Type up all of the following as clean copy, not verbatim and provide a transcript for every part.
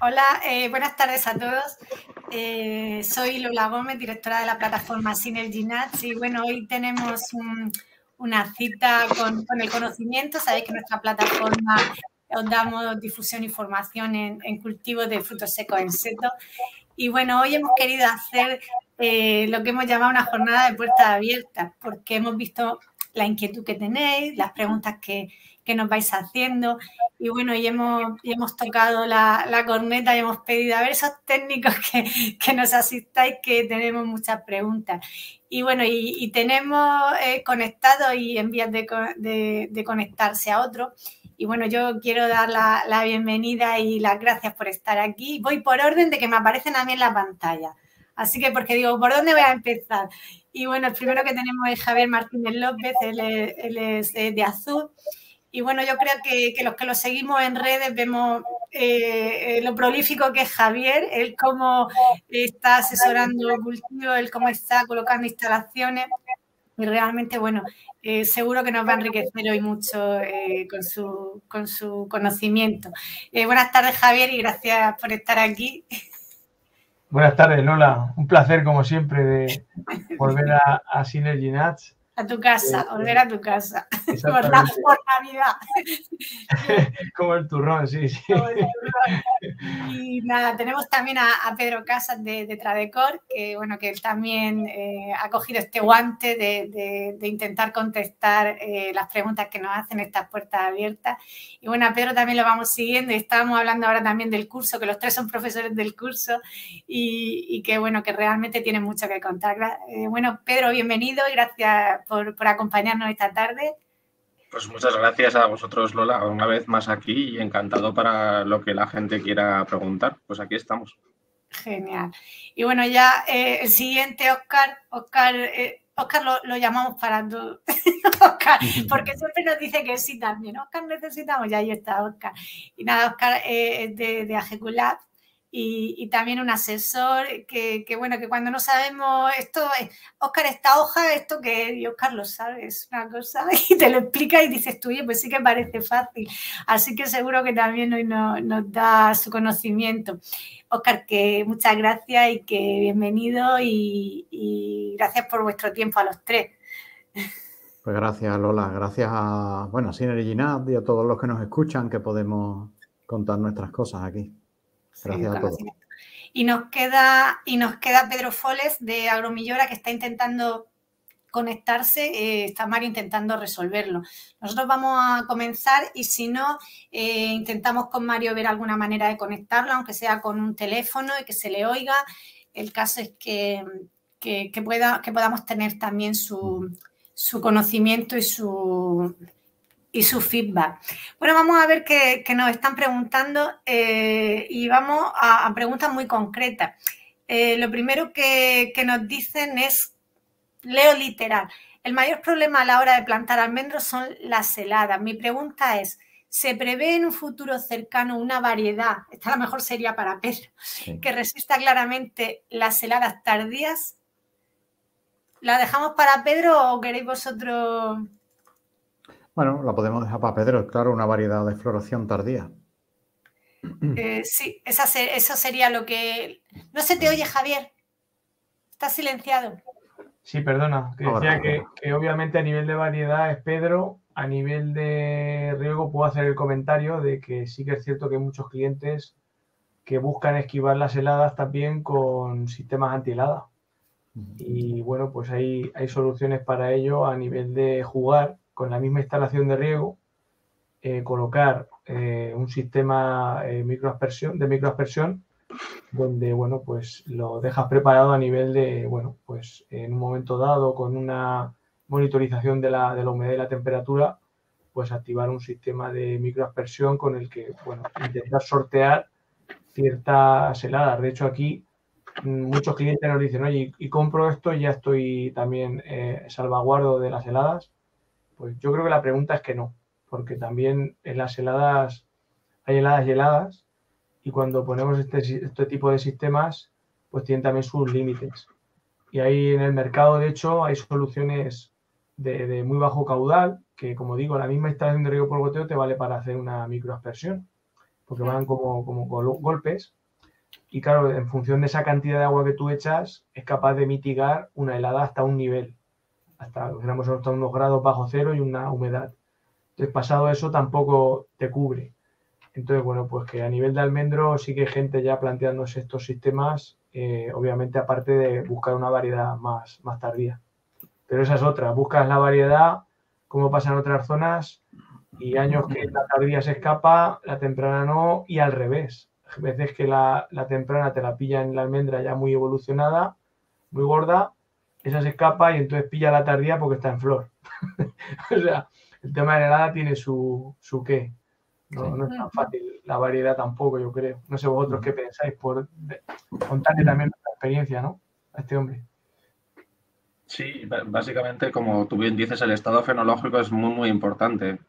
Hola, buenas tardes a todos. Soy Lola Gómez, directora de la plataforma Synergy Nuts, y bueno, hoy tenemos una cita con el conocimiento. Sabéis que en nuestra plataforma os damos difusión y formación en cultivos de frutos secos en seto. Y bueno, hoy hemos querido hacer lo que hemos llamado una jornada de puertas abiertas, porque hemos visto la inquietud que tenéis, las preguntas que nos vais haciendo. Y bueno, y hemos tocado la corneta y hemos pedido a ver esos técnicos que nos asistáis, que tenemos muchas preguntas. Y bueno, y tenemos conectados y en vías de conectarse a otros. Y bueno, yo quiero dar la bienvenida y las gracias por estar aquí. Voy por orden de que me aparecen a mí en la pantalla. Así que, porque digo, ¿por dónde voy a empezar? Y bueno, el primero que tenemos es Javier Martínez López, él es de Azul. Y bueno, yo creo que los que lo seguimos en redes vemos lo prolífico que es Javier, él cómo está asesorando cultivo, él cómo está colocando instalaciones. Y realmente, bueno, seguro que nos va a enriquecer hoy mucho con su conocimiento. Buenas tardes, Javier, y gracias por estar aquí. Buenas tardes, Lola. Un placer, como siempre, de volver a Synergy Nuts. A tu casa, volver a tu casa. Por Navidad. Como el turrón, sí, sí. Como el turrón. Y nada, tenemos también a Pedro Casas de Tradecor, que bueno, que él también ha cogido este guante de intentar contestar las preguntas que nos hacen estas puertas abiertas. Y bueno, a Pedro también lo vamos siguiendo y estábamos hablando ahora también del curso, que los tres son profesores del curso y que bueno, que realmente tienen mucho que contar. Bueno, Pedro, bienvenido y gracias por acompañarnos esta tarde. Pues muchas gracias a vosotros, Lola, una vez más aquí y encantado para lo que la gente quiera preguntar. Pues aquí estamos. Genial. Y bueno, ya el siguiente, Óscar, lo llamamos para todo. Óscar, porque siempre nos dice que sí también. Óscar, necesitamos, y ahí está Óscar. Y nada, Óscar es de Ageculab. Y también un asesor que bueno, que cuando no sabemos esto, Óscar, esta hoja, esto que y Óscar lo sabe, es una cosa, y te lo explica y dices tú, oye, pues sí que parece fácil. Así que seguro que también hoy nos da su conocimiento. Óscar, que muchas gracias y que bienvenido y gracias por vuestro tiempo a los tres. Pues gracias, Lola, gracias a Synergy Nuts y a todos los que nos escuchan, que podemos contar nuestras cosas aquí. Gracias a todos. Y nos queda Pedro Foles de Agromillora, que está intentando conectarse, está Mario intentando resolverlo. Nosotros vamos a comenzar y si no, intentamos con Mario ver alguna manera de conectarlo, aunque sea con un teléfono y que se le oiga. El caso es que podamos tener también su conocimiento y su feedback. Bueno, vamos a ver qué nos están preguntando y vamos a preguntas muy concretas. Lo primero que nos dicen es, leo literal, el mayor problema a la hora de plantar almendros son las heladas. Mi pregunta es, ¿se prevé en un futuro cercano una variedad, esta a lo mejor sería para Pedro, que resista claramente las heladas tardías? ¿La dejamos para Pedro o queréis vosotros...? Bueno, la podemos dejar para Pedro, claro, una variedad de floración tardía. Sí, eso sería lo que... No se te oye, Javier. Estás silenciado. Sí, perdona. Que decía que obviamente a nivel de variedad es Pedro. A nivel de riego puedo hacer el comentario de que sí que es cierto que hay muchos clientes que buscan esquivar las heladas también con sistemas antihelada. Y bueno, pues hay soluciones para ello a nivel de jugar con la misma instalación de riego, colocar un sistema de microaspersión donde, bueno, pues lo dejas preparado a nivel de, bueno, pues en un momento dado con una monitorización de la humedad y la temperatura, pues activar un sistema de microaspersión con el que, bueno, intentar sortear ciertas heladas. De hecho, aquí muchos clientes nos dicen, oye, y compro esto y ya estoy también salvaguardo de las heladas. Pues yo creo que la pregunta es que no, porque también en las heladas hay heladas y heladas, y cuando ponemos este tipo de sistemas, pues tienen también sus límites. Y ahí en el mercado, de hecho, hay soluciones de muy bajo caudal, que como digo, la misma instalación de riego por goteo te vale para hacer una microaspersión. porque van como golpes. Y claro, en función de esa cantidad de agua que tú echas, es capaz de mitigar una helada hasta un nivel, hasta unos grados bajo cero y una humedad. Entonces, pasado eso, tampoco te cubre. Entonces, bueno, pues que a nivel de almendro sí que hay gente ya planteándose estos sistemas, obviamente aparte de buscar una variedad más tardía. Pero esa es otra, buscas la variedad, como pasa en otras zonas, y años que la tardía se escapa, la temprana no, y al revés. A veces que la temprana te la pilla en la almendra ya muy evolucionada, muy gorda, esa se escapa y entonces pilla la tardía porque está en flor. O sea, el tema de la helada tiene su qué. No es tan fácil la variedad tampoco, yo creo. No sé vosotros qué pensáis, por contarle también nuestra experiencia, ¿no? A este hombre. Sí, básicamente, como tú bien dices, el estado fenológico es muy, muy importante.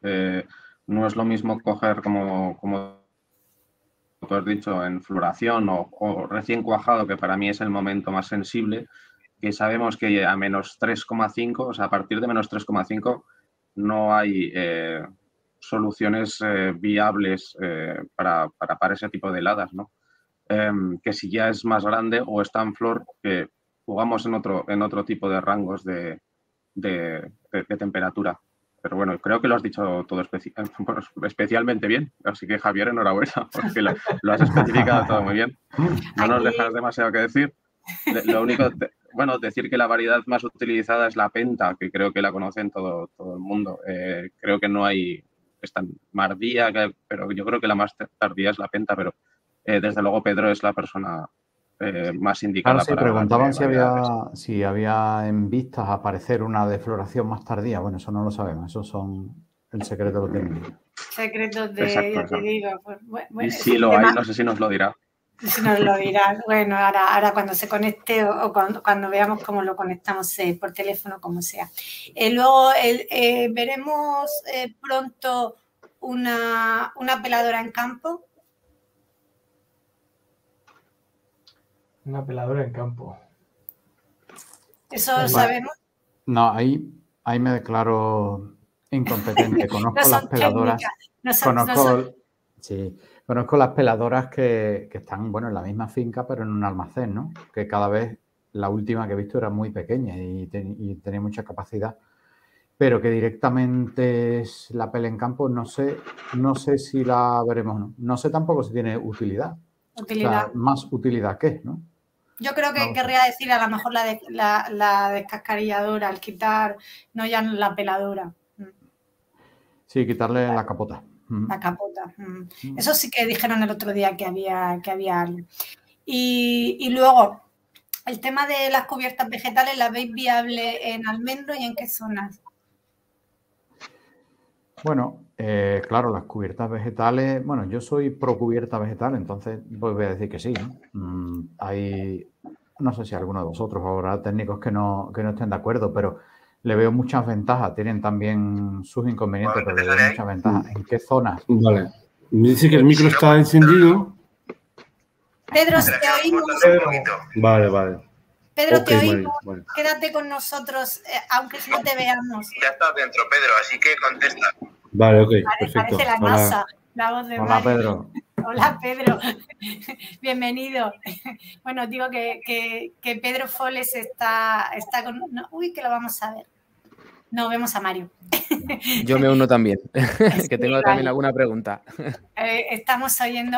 No es lo mismo coger como tú has dicho, en floración o recién cuajado, que para mí es el momento más sensible, que sabemos que a menos 3,5, o sea, a partir de menos 3,5 no hay soluciones viables para ese tipo de heladas, ¿no? Que si ya es más grande o está en flor, que jugamos en otro tipo de rangos de temperatura. Pero bueno, creo que lo has dicho todo especialmente bien. Así que, Javier, enhorabuena, porque lo has especificado todo muy bien. No nos dejas demasiado que decir. Lo único, bueno, decir que la variedad más utilizada es la penta, que creo que la conocen todo el mundo. Creo que no hay, es tan mardía, pero yo creo que la más tardía es la penta, pero desde luego Pedro es la persona más indicada. Claro, sí, preguntaban si había en vistas aparecer una defloración más tardía. Bueno, eso no lo sabemos, eso son el secreto lo tienen. Secretos de, exacto, ya te digo. Pues, bueno, y si lo hay, no sé si nos lo dirá. Si nos lo dirá. Bueno, ahora cuando se conecte o cuando veamos cómo lo conectamos por teléfono, como sea. Luego veremos pronto una peladora en campo. Una peladora en campo. ¿Eso lo sabemos? No, ahí me declaro incompetente. Conozco las peladoras. Conozco las peladoras que están, bueno, en la misma finca, pero en un almacén, ¿no? Que cada vez, la última que he visto era muy pequeña y tenía mucha capacidad. Pero que directamente es la pela en campo, no sé si la veremos o no. No sé tampoco si tiene utilidad. Utilidad. O sea, más utilidad que, ¿no? Yo creo que querría decir a lo mejor la descascarilladora, al quitar, no ya la peladora. Sí, quitarle la capota. La capota. Eso sí que dijeron el otro día que había algo. Y luego, el tema de las cubiertas vegetales, ¿la veis viable en almendro y en qué zonas? Bueno, claro, las cubiertas vegetales, bueno, yo soy pro cubierta vegetal, entonces voy a decir que sí, ¿no? Hay, no sé si alguno de vosotros habrá técnicos que no estén de acuerdo, pero le veo muchas ventajas. Tienen también sus inconvenientes, pero le veo muchas ventajas. ¿En qué zonas? Vale. Me dice que el micro está encendido. Pedro, te oímos. Vale. Pedro, te oímos. Vale. Quédate con nosotros, aunque no te veamos. Ya estás dentro, Pedro, así que contesta. Vale, ok, perfecto. Parece la NASA, la voz de Hola, Mario. Pedro. Hola, Pedro. Bienvenido. Bueno, digo que Pedro Foles está con... No, uy, que lo vamos a ver. No, vemos a Mario. Yo me uno también, que tengo también alguna pregunta. Estamos hablando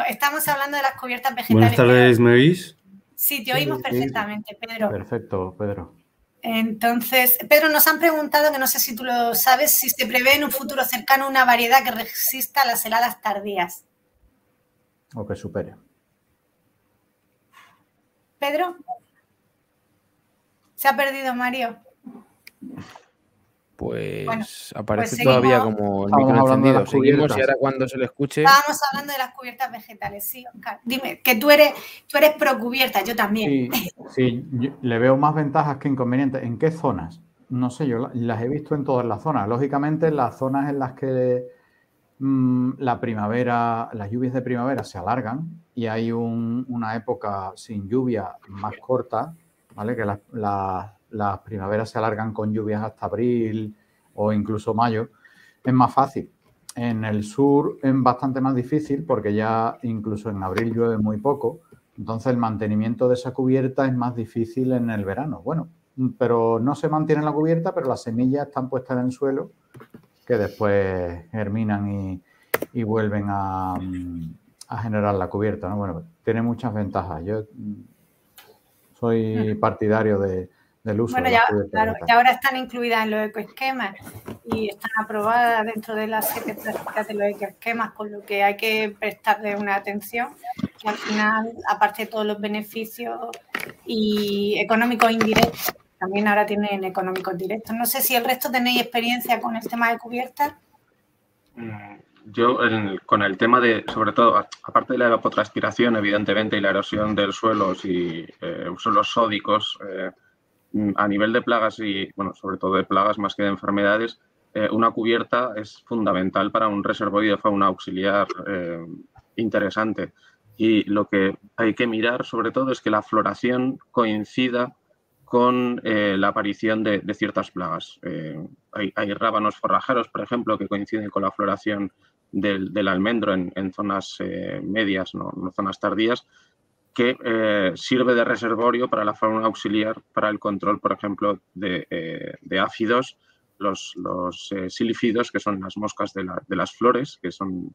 de las cubiertas vegetales. Buenas tardes, ¿me oís? Sí, te oímos perfectamente, Pedro. Perfecto, Pedro. Entonces, Pedro, nos han preguntado, que no sé si tú lo sabes, si se prevé en un futuro cercano una variedad que resista a las heladas tardías. O que supere. ¿Pedro? ¿Se ha perdido Mario? Pues bueno, aparece todavía como el micro encendido. Seguimos y ahora cuando se le escuche... Estábamos hablando de las cubiertas vegetales, sí, Oscar. Dime, que tú eres pro cubierta, yo también. Sí, le veo más ventajas que inconvenientes. ¿En qué zonas? No sé, yo las he visto en todas las zonas. Lógicamente, en las zonas en las que la primavera, las lluvias de primavera se alargan y hay una época sin lluvia más corta, ¿vale? Que las primaveras se alargan con lluvias hasta abril o incluso mayo, es más fácil. En el sur es bastante más difícil porque ya incluso en abril llueve muy poco. Entonces el mantenimiento de esa cubierta es más difícil en el verano. Bueno, pero no se mantiene la cubierta, pero las semillas están puestas en el suelo que después germinan y vuelven a generar la cubierta, ¿no? Bueno, tiene muchas ventajas. Yo soy partidario del uso de las cubiertas. Claro, y ahora están incluidas en los ecoesquemas y están aprobadas dentro de las 7 prácticas de los ecoesquemas, con lo que hay que prestarle una atención, que al final, aparte de todos los beneficios y económicos indirectos, también ahora tienen económicos directos. No sé si el resto tenéis experiencia con el tema de cubiertas. Yo, con el tema de, sobre todo, aparte de la evapotranspiración, evidentemente, y la erosión del suelo y suelos sódicos, a nivel de plagas y, bueno, sobre todo de plagas más que de enfermedades, una cubierta es fundamental para un reservorio de fauna auxiliar interesante. Y lo que hay que mirar, sobre todo, es que la floración coincida con la aparición de ciertas plagas. Hay rábanos forrajeros, por ejemplo, que coinciden con la floración del almendro en zonas medias, no zonas tardías, que sirve de reservorio para la fauna auxiliar para el control, por ejemplo, de áfidos, los silífidos, que son las moscas de las flores, que son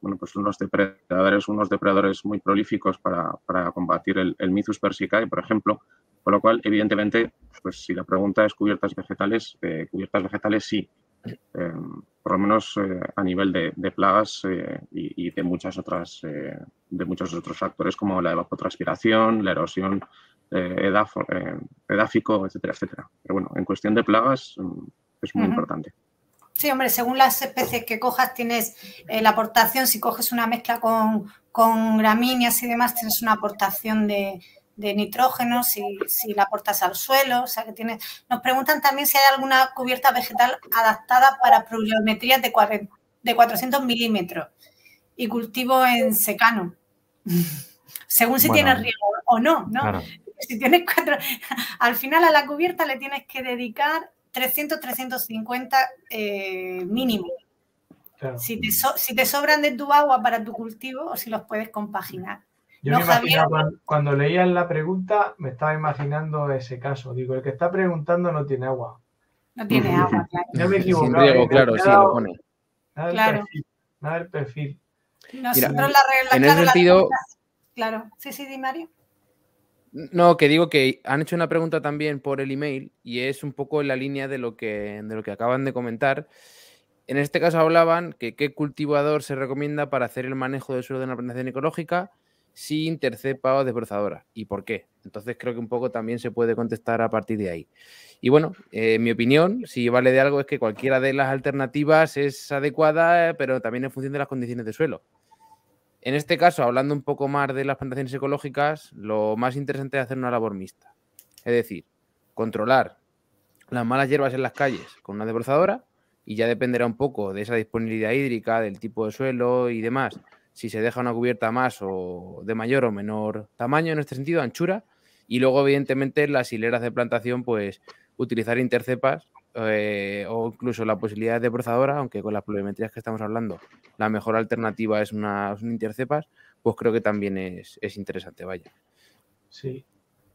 bueno, pues unos depredadores muy prolíficos para combatir el Mythus persicae, por ejemplo. Con lo cual, evidentemente, pues si la pregunta es cubiertas vegetales sí. Por lo menos a nivel de plagas y de muchos otros factores como la evapotranspiración, la erosión edáfico, etcétera, etcétera. Pero bueno, en cuestión de plagas es muy importante. Sí, hombre, según las especies que cojas tienes la aportación. Si coges una mezcla con gramíneas y demás, tienes una aportación de nitrógeno, si la aportas al suelo, o sea que tienes... Nos preguntan también si hay alguna cubierta vegetal adaptada para pluviometrías de 400 milímetros y cultivo en secano, según si tienes riego o no, ¿no? Claro. Si tienes al final a la cubierta le tienes que dedicar 300-350 mínimo. Claro. Si te sobran de tu agua para tu cultivo o si los puedes compaginar. Yo me imaginaba, cuando leías la pregunta, me estaba imaginando ese caso. Digo, el que está preguntando no tiene agua. No tiene agua, claro. No me he equivocado. Sin riego, claro, sí, lo pone. Nada del perfil. Nosotros Mira, la en ese sentido... Claro. Sí, Di Mario. No, que digo que han hecho una pregunta también por el email y es un poco en la línea de lo que acaban de comentar. En este caso hablaban que qué cultivador se recomienda para hacer el manejo del suelo de una plantación ecológica sin intercepa o desbrozadora y por qué. Entonces creo que un poco también se puede contestar a partir de ahí. Y bueno, mi opinión, si vale de algo, es que cualquiera de las alternativas es adecuada, pero también en función de las condiciones de suelo. En este caso, hablando un poco más de las plantaciones ecológicas, lo más interesante es hacer una labor mixta. Es decir, controlar las malas hierbas en las calles con una desbrozadora y ya dependerá un poco de esa disponibilidad hídrica, del tipo de suelo y demás, si se deja una cubierta más o de mayor o menor tamaño, en este sentido, anchura, y luego, evidentemente, las hileras de plantación, pues, utilizar intercepas o incluso la posibilidad de desbrozadora, aunque con las pluviometrías que estamos hablando, la mejor alternativa es una intercepas, pues creo que también es interesante, vaya. Sí,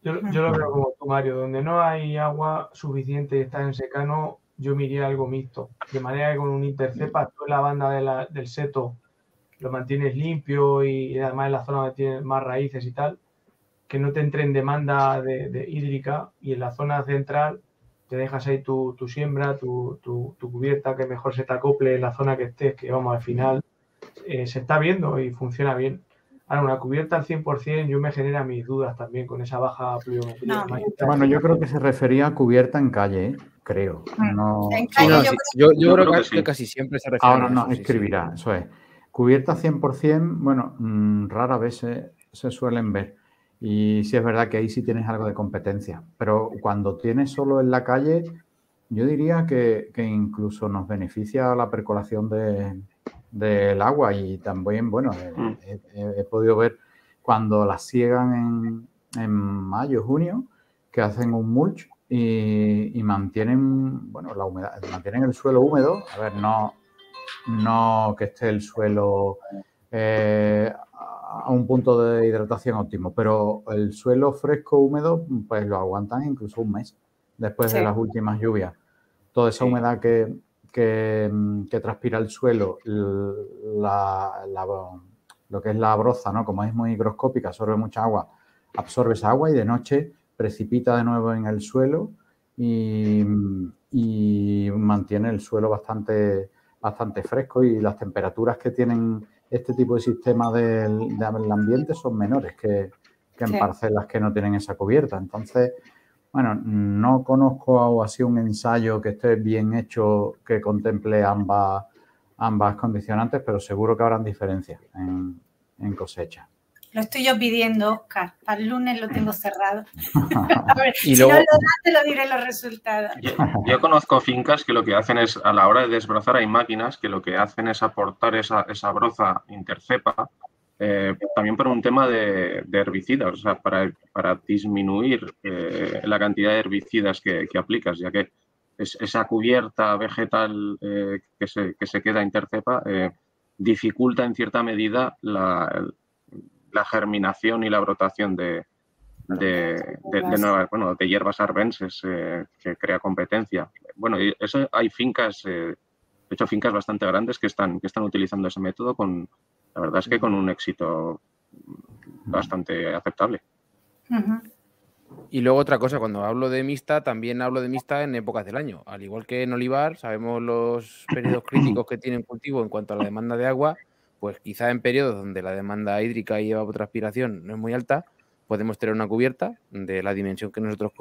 yo lo veo como tú, Mario, donde no hay agua suficiente y está en secano, yo me iría a algo mixto, de manera que con un intercepa, tú en la banda del seto lo mantienes limpio y además en la zona donde tienes más raíces y tal, que no te entre en demanda de hídrica, y en la zona central te dejas ahí tu siembra, tu cubierta, que mejor se te acople en la zona que estés, que vamos, al final se está viendo y funciona bien. Ahora, una cubierta al 100% yo me genera mis dudas también con esa baja pluviometría. Bueno, yo creo que se refería a cubierta en calle, creo. No, en calle, yo creo que casi siempre se refiere a eso. No, escribirá, eso es. Cubierta 100%, bueno, rara vez se suelen ver. Y sí es verdad que ahí sí tienes algo de competencia. Pero cuando tienes solo en la calle, yo diría que incluso nos beneficia la percolación del agua. Y también, bueno, he podido ver cuando las siegan en mayo, junio, que hacen un mulch y mantienen, bueno, la humedad, mantienen el suelo húmedo. A ver, no no que esté el suelo a un punto de hidratación óptimo, pero el suelo fresco, húmedo, pues lo aguantan incluso un mes después de las últimas lluvias. Toda esa humedad que transpira el suelo, lo que es la broza, ¿no? Como es muy higroscópica, absorbe mucha agua, absorbe esa agua y de noche precipita de nuevo en el suelo y mantiene el suelo bastante fresco, y las temperaturas que tienen este tipo de sistemas del ambiente son menores que en parcelas que no tienen esa cubierta. Entonces, bueno, no conozco así un ensayo que esté bien hecho que contemple ambas condicionantes, pero seguro que habrán diferencias en cosecha. Lo estoy yo pidiendo, Óscar. Para el lunes lo tengo cerrado. A ver, y si luego... no lo das, te lo diré los resultados. Yo conozco fincas que lo que hacen es, a la hora de desbrozar, hay máquinas que lo que hacen es aportar esa broza intercepa, también por un tema de herbicidas, o sea, para disminuir la cantidad de herbicidas que aplicas, ya que esa cubierta vegetal que se queda intercepa dificulta en cierta medida la germinación y la brotación de nuevas, de hierbas arbenses que crea competencia. Bueno, y eso hay fincas, de hecho fincas bastante grandes que están utilizando ese método la verdad es que con un éxito bastante aceptable. Y luego otra cosa, cuando hablo de mixta, también hablo de mixta en épocas del año. Al igual que en olivar, sabemos los periodos críticos que tiene un cultivo en cuanto a la demanda de agua, pues quizá en periodos donde la demanda hídrica y evapotranspiración no es muy alta, podemos tener una cubierta de la dimensión que nosotros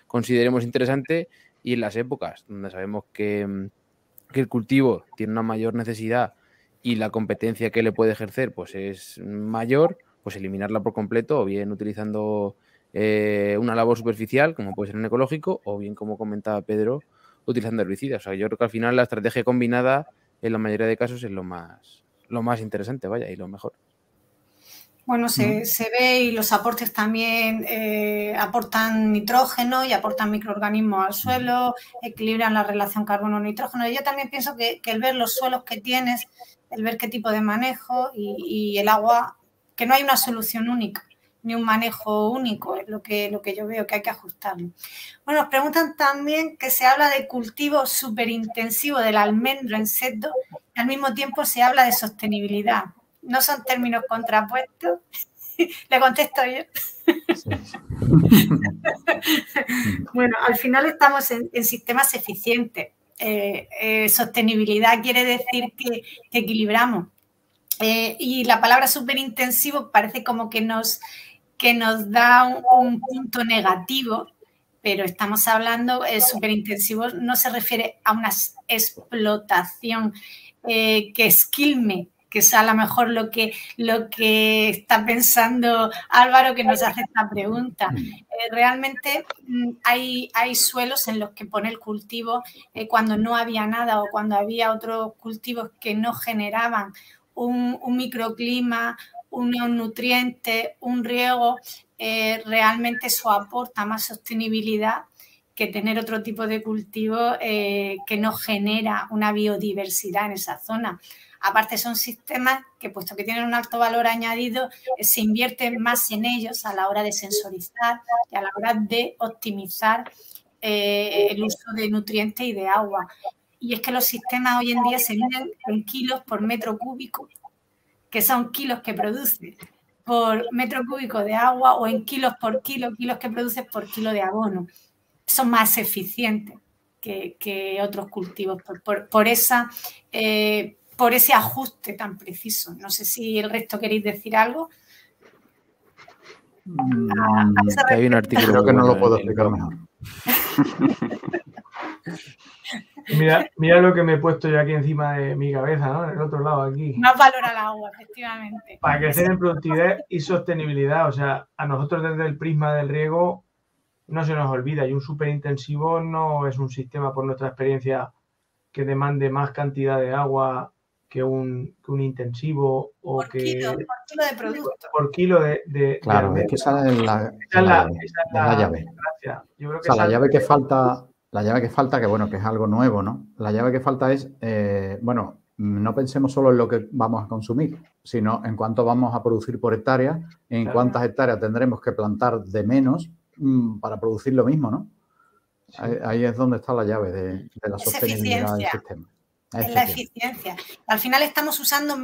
consideremos interesante, y en las épocas donde sabemos que el cultivo tiene una mayor necesidad y la competencia que le puede ejercer pues es mayor, pues eliminarla por completo, o bien utilizando una labor superficial, como puede ser en ecológico, o bien, como comentaba Pedro, utilizando herbicidas. O sea, yo creo que al final la estrategia combinada en la mayoría de casos es lo más interesante, vaya, y lo mejor. Bueno, se ve, y los aportes también aportan nitrógeno y aportan microorganismos al suelo, equilibran la relación carbono-nitrógeno. Yo también pienso que el ver los suelos que tienes, el ver qué tipo de manejo y el agua, que no hay una solución única, ni un manejo único, es lo que yo veo que hay que ajustarlo. Bueno, nos preguntan también que se habla de cultivo superintensivo del almendro en seto y al mismo tiempo se habla de sostenibilidad. ¿No son términos contrapuestos? Le contesto yo. Sí. Bueno, al final estamos en sistemas eficientes. Sostenibilidad quiere decir que equilibramos. Y la palabra superintensivo parece como que nos da un punto negativo, pero estamos hablando, superintensivo no se refiere a una explotación que esquilme, que es a lo mejor lo que está pensando Álvaro, que nos hace esta pregunta. Realmente hay suelos en los que pone el cultivo cuando no había nada, o cuando había otros cultivos que no generaban un microclima, unos nutrientes, un riego, realmente eso aporta más sostenibilidad que tener otro tipo de cultivo que no genera una biodiversidad en esa zona. Aparte, son sistemas que, puesto que tienen un alto valor añadido, se invierte más en ellos a la hora de sensorizar y a la hora de optimizar el uso de nutrientes y de agua. Y es que los sistemas hoy en día se miden en kilos por metro cúbico, que son kilos que produce por metro cúbico de agua, o en kilos por kilo, kilos que produces por kilo de abono. Son más eficientes que otros cultivos por ese ajuste tan preciso. No sé si el resto queréis decir algo. Hay un artículo. Creo que no lo puedo explicar mejor. Mira lo que me he puesto yo aquí encima de mi cabeza, ¿no? En el otro lado, aquí. Más valor al agua, efectivamente. Para crecer en productividad y sostenibilidad. O sea, a nosotros desde el prisma del riego no se nos olvida, y un superintensivo no es un sistema, por nuestra experiencia, que demande más cantidad de agua que un intensivo, o por kilo de producto. Por kilo de claro, es que esa es la llave. Yo creo que o sea, la llave que falta, que bueno, que es algo nuevo, ¿no? La llave que falta es, bueno, no pensemos solo en lo que vamos a consumir, sino en cuánto vamos a producir por hectárea, en cuántas hectáreas tendremos que plantar de menos para producir lo mismo, ¿no? Sí. Ahí es donde está la llave de la sostenibilidad del sistema. Es la eficiencia. Al final estamos usando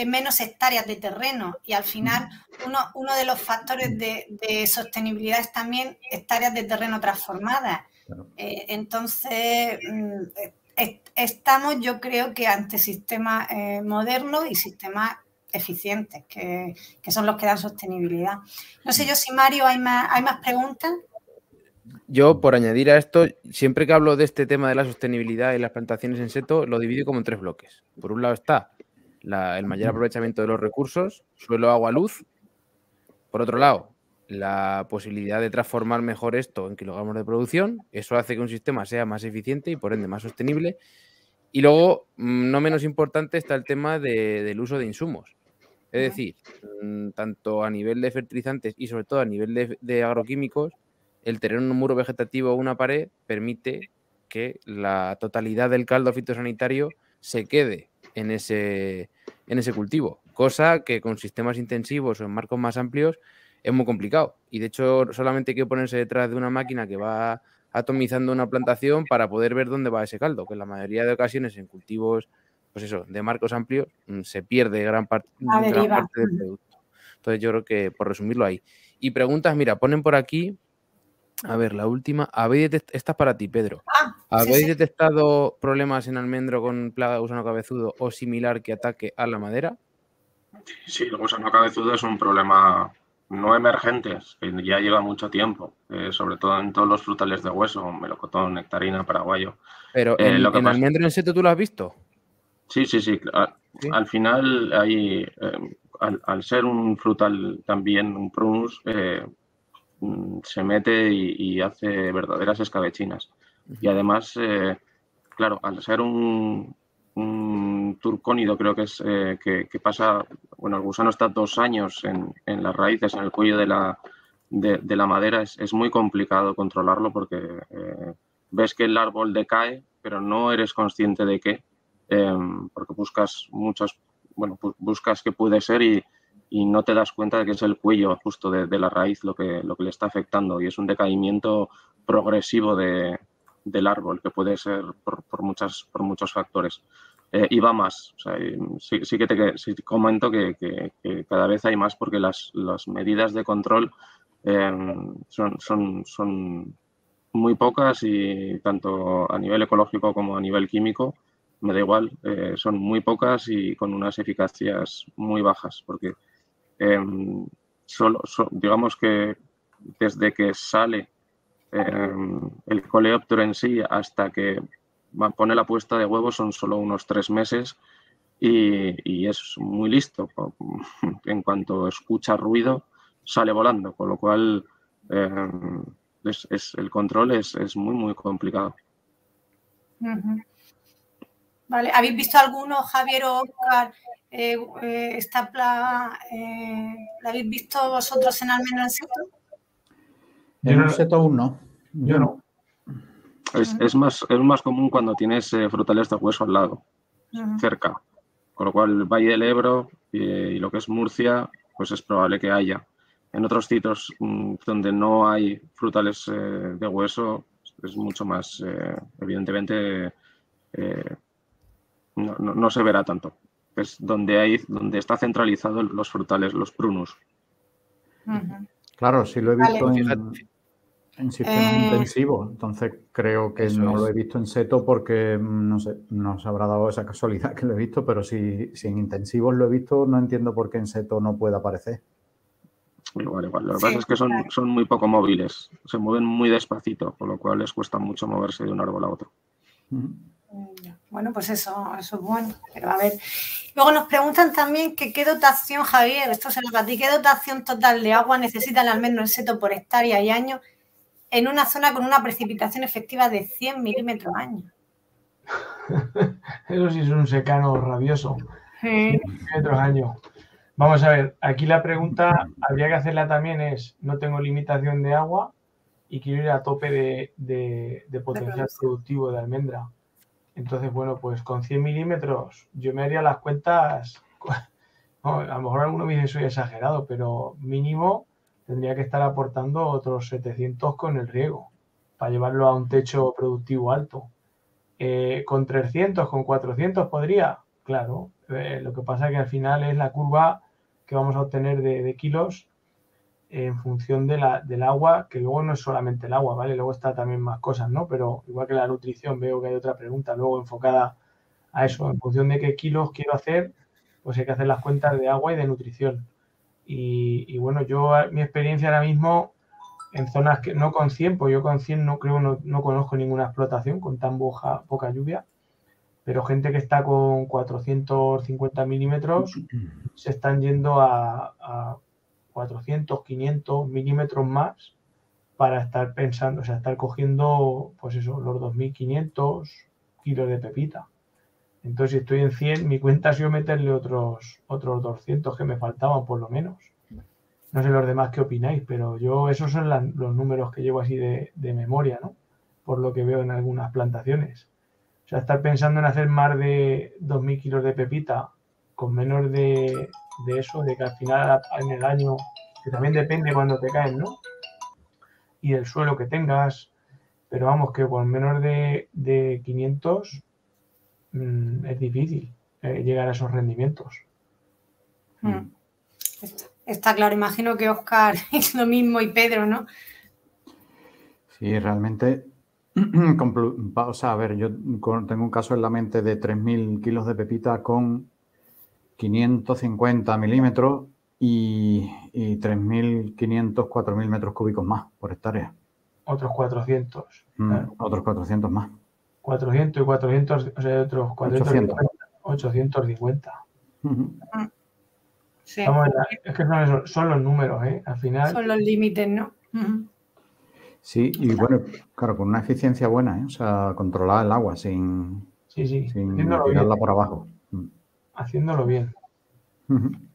menos hectáreas de terreno y al final uno de los factores de sostenibilidad es también hectáreas de terreno transformadas. Claro. Entonces, estamos, yo creo que ante sistemas modernos y sistemas eficientes, que son los que dan sostenibilidad. No sé yo si, Mario, ¿hay más preguntas? Yo, por añadir a esto, siempre que hablo de este tema de la sostenibilidad y las plantaciones en seto, lo divido como en 3 bloques. Por un lado está el mayor aprovechamiento de los recursos, suelo, agua, luz. Por otro lado, la posibilidad de transformar mejor esto en kilogramos de producción. Eso hace que un sistema sea más eficiente y, por ende, más sostenible. Y luego, no menos importante, está el tema del uso de insumos. Es decir, tanto a nivel de fertilizantes y, sobre todo, a nivel de agroquímicos, el tener un muro vegetativo o una pared permite que la totalidad del caldo fitosanitario se quede en ese cultivo, cosa que con sistemas intensivos o en marcos más amplios es muy complicado. Y de hecho solamente hay que ponerse detrás de una máquina que va atomizando una plantación para poder ver dónde va ese caldo, que en la mayoría de ocasiones en cultivos, pues eso, de marcos amplios, se pierde gran parte del producto. Entonces yo creo que, por resumirlo ahí. Y preguntas, mira, ponen por aquí. A ver, la última. Esta es para ti, Pedro. ¿Habéis detectado problemas en almendro con plaga de gusano cabezudo o similar que ataque a la madera? Sí, el gusano cabezudo es un problema no emergente, que ya lleva mucho tiempo, sobre todo en todos los frutales de hueso, melocotón, nectarina, paraguayo. Pero en almendro en seto, ¿tú lo has visto? Sí. Al final, al ser un frutal también, un prunus, se mete y hace verdaderas escabechinas. Y además, claro, al ser un turcónido, creo que es que pasa, bueno, el gusano está 2 años en las raíces, en el cuello de la madera, es muy complicado controlarlo porque ves que el árbol decae, pero no eres consciente de qué, porque buscas qué puede ser y no te das cuenta de que es el cuello justo de la raíz lo que le está afectando, y es un decaimiento progresivo del árbol que puede ser por muchos factores. Y va más. O sea, sí que te comento que cada vez hay más porque las medidas de control son muy pocas, y tanto a nivel ecológico como a nivel químico, me da igual, son muy pocas y con unas eficacias muy bajas, porque digamos que desde que sale el coleóptero en sí hasta que pone la puesta de huevos son solo unos 3 meses, y es muy listo. En cuanto escucha ruido sale volando, con lo cual el control es muy, muy complicado. Vale, ¿habéis visto alguno, Javier o Óscar, esta plaga, la habéis visto vosotros en almendro en seto? En un seto aún no. Yo no. Es más común cuando tienes frutales de hueso al lado, cerca. Con lo cual, el Valle del Ebro y lo que es Murcia, pues es probable que haya. En otros sitios donde no hay frutales de hueso, es mucho más, evidentemente, no se verá tanto. Es donde está centralizado los frutales, los prunus. Claro, sí lo he visto en sistemas intensivos, entonces creo que no lo he visto en seto porque, no sé, no se habrá dado esa casualidad que lo he visto, pero si en intensivos lo he visto, no entiendo por qué en seto no puede aparecer. Igual. Lo que pasa es que son muy poco móviles, se mueven muy despacito, con lo cual les cuesta mucho moverse de un árbol a otro. Bueno, pues eso es bueno, pero a ver. Luego nos preguntan también que qué dotación, Javier, esto se lo para ti, qué dotación total de agua necesita el almendro en seto por hectárea y año en una zona con una precipitación efectiva de 100 milímetros año. Eso sí es un secano rabioso. 100 milímetros año. Vamos a ver, aquí la pregunta, habría que hacerla también es, no tengo limitación de agua y quiero ir a tope de potencial productivo de almendra. Entonces, bueno, pues con 100 milímetros yo me haría las cuentas, no, a lo mejor alguno me dice soy exagerado, pero mínimo tendría que estar aportando otros 700 con el riego para llevarlo a un techo productivo alto. Con 300, con 400 podría, claro. Lo que pasa es que al final es la curva que vamos a obtener de kilos en función del agua, que luego no es solamente el agua, ¿vale? Luego está también más cosas, ¿no? Pero igual que la nutrición, veo que hay otra pregunta luego enfocada a eso. En función de qué kilos quiero hacer, pues hay que hacer las cuentas de agua y de nutrición. Y bueno, mi experiencia ahora mismo en zonas que no con 100, pues yo con 100 no conozco ninguna explotación con tan poca lluvia, pero gente que está con 450 milímetros se están yendo a 400, 500 milímetros más para estar pensando, o sea, estar cogiendo, pues eso, los 2.500 kilos de pepita. Entonces, si estoy en 100, mi cuenta ha sido meterle otros 200 que me faltaban, por lo menos. No sé los demás qué opináis, pero esos son los números que llevo así de memoria, ¿no? Por lo que veo en algunas plantaciones. O sea, estar pensando en hacer más de 2.000 kilos de pepita con menos de eso, de que al final en el año, que también depende cuando te caen, ¿no? Y el suelo que tengas, pero vamos, que con menos de 500 es difícil llegar a esos rendimientos. Está claro, imagino que Óscar es lo mismo y Pedro, ¿no? Sí, realmente, o sea, a ver, yo tengo un caso en la mente de 3.000 kilos de pepita con 550 milímetros y 3.500, 4.000 metros cúbicos más por hectárea. Otros 400. Claro. Otros 400 más. 400 y 400, o sea, otros 850. Sí. Es que son los números, ¿eh? Al final. Son los límites, ¿no? Sí, y bueno, claro, con una eficiencia buena, ¿eh? O sea, controlar el agua sin tirarla por abajo. Haciéndolo bien.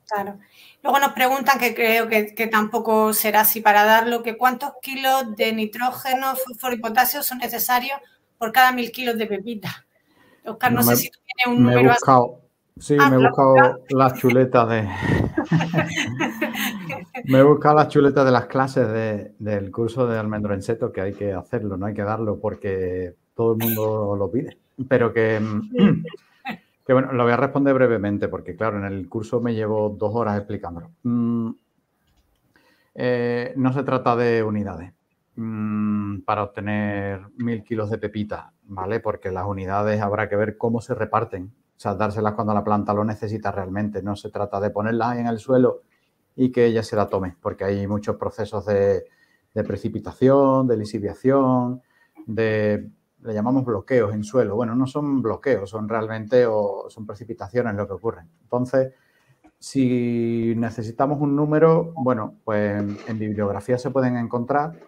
Claro. Luego nos preguntan, que creo que tampoco será así para darlo, que cuántos kilos de nitrógeno, fósforo y potasio son necesarios por cada 1.000 kilos de pepita. Óscar, no sé si tú tienes un número así. Sí, me he buscado las chuletas de... me he buscado las chuletas de las clases del curso de almendro en seto, que hay que hacerlo, no hay que darlo porque todo el mundo lo pide. Pero que bueno, lo voy a responder brevemente porque, claro, en el curso me llevo 2 horas explicándolo. No se trata de unidades para obtener 1.000 kilos de pepita, ¿vale? Porque las unidades habrá que ver cómo se reparten. O sea, dárselas cuando la planta lo necesita realmente. No se trata de ponerlas ahí en el suelo y que ella se la tome, porque hay muchos procesos de precipitación, de lisiviación, le llamamos bloqueos en suelo. Bueno, no son bloqueos, son realmente son precipitaciones lo que ocurren. Entonces, si necesitamos un número, bueno, pues en bibliografía se pueden encontrar.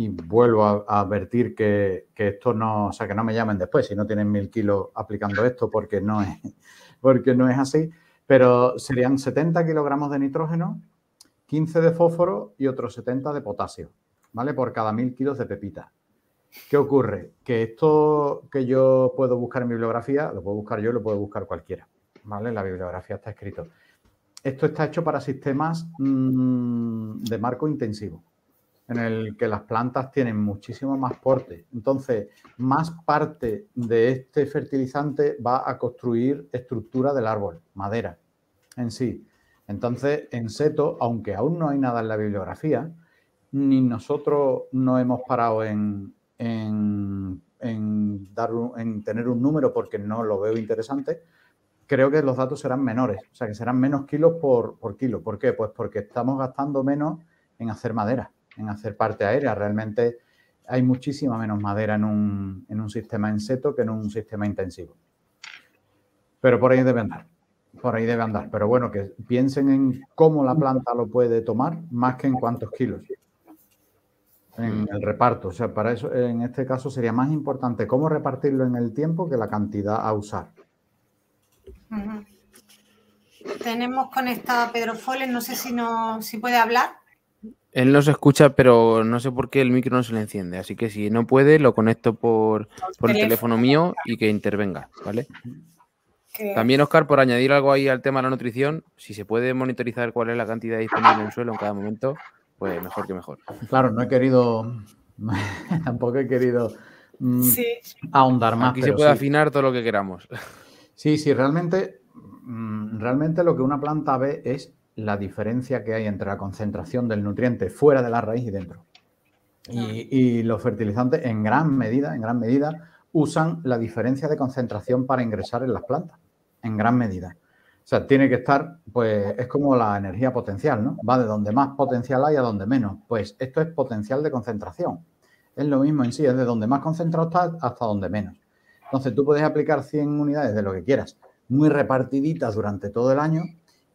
Y vuelvo a advertir que esto no, o sea, que no me llamen después si no tienen 1.000 kilos aplicando esto porque no es así. Pero serían 70 kilogramos de nitrógeno, 15 de fósforo y otros 70 de potasio, ¿vale? Por cada 1.000 kilos de pepita. ¿Qué ocurre? Que esto que yo puedo buscar en bibliografía, lo puedo buscar yo, lo puede buscar cualquiera, ¿vale? En la bibliografía está escrito. Esto está hecho para sistemas de marco intensivo, en el que las plantas tienen muchísimo más porte. Entonces, más parte de este fertilizante va a construir estructura del árbol, madera en sí. Entonces, en seto, aunque aún no hay nada en la bibliografía, ni nosotros no hemos parado en tener un número porque no lo veo interesante, creo que los datos serán menores, o sea, que serán menos kilos por kilo. ¿Por qué? Pues porque estamos gastando menos en hacer madera, en hacer parte aérea. Realmente hay muchísima menos madera en un sistema en seto que en un sistema intensivo. Pero por ahí debe andar. Por ahí debe andar. Pero bueno, que piensen en cómo la planta lo puede tomar más que en cuántos kilos. En el reparto. O sea, para eso, en este caso, sería más importante cómo repartirlo en el tiempo que la cantidad a usar. Tenemos conectado a Pedro Foles. No sé si puede hablar. Él nos escucha, pero no sé por qué el micro no se le enciende. Así que si no puede, lo conecto por el teléfono mío y que intervenga, ¿vale? También, Óscar, por añadir algo ahí al tema de la nutrición, si se puede monitorizar cuál es la cantidad disponible en suelo en cada momento, pues mejor que mejor. Claro, no he querido, tampoco he querido ahondar más. Aquí se puede afinar todo lo que queramos. Sí, realmente lo que una planta ve es la diferencia que hay entre la concentración del nutriente fuera de la raíz y dentro. Y los fertilizantes en gran medida usan la diferencia de concentración para ingresar en las plantas, en gran medida. O sea, tiene que estar, pues es como la energía potencial, ¿no? Va de donde más potencial hay a donde menos. Pues esto es potencial de concentración. Es lo mismo en sí, es de donde más concentrado está hasta donde menos. Entonces, tú puedes aplicar 100 unidades de lo que quieras, muy repartiditas durante todo el año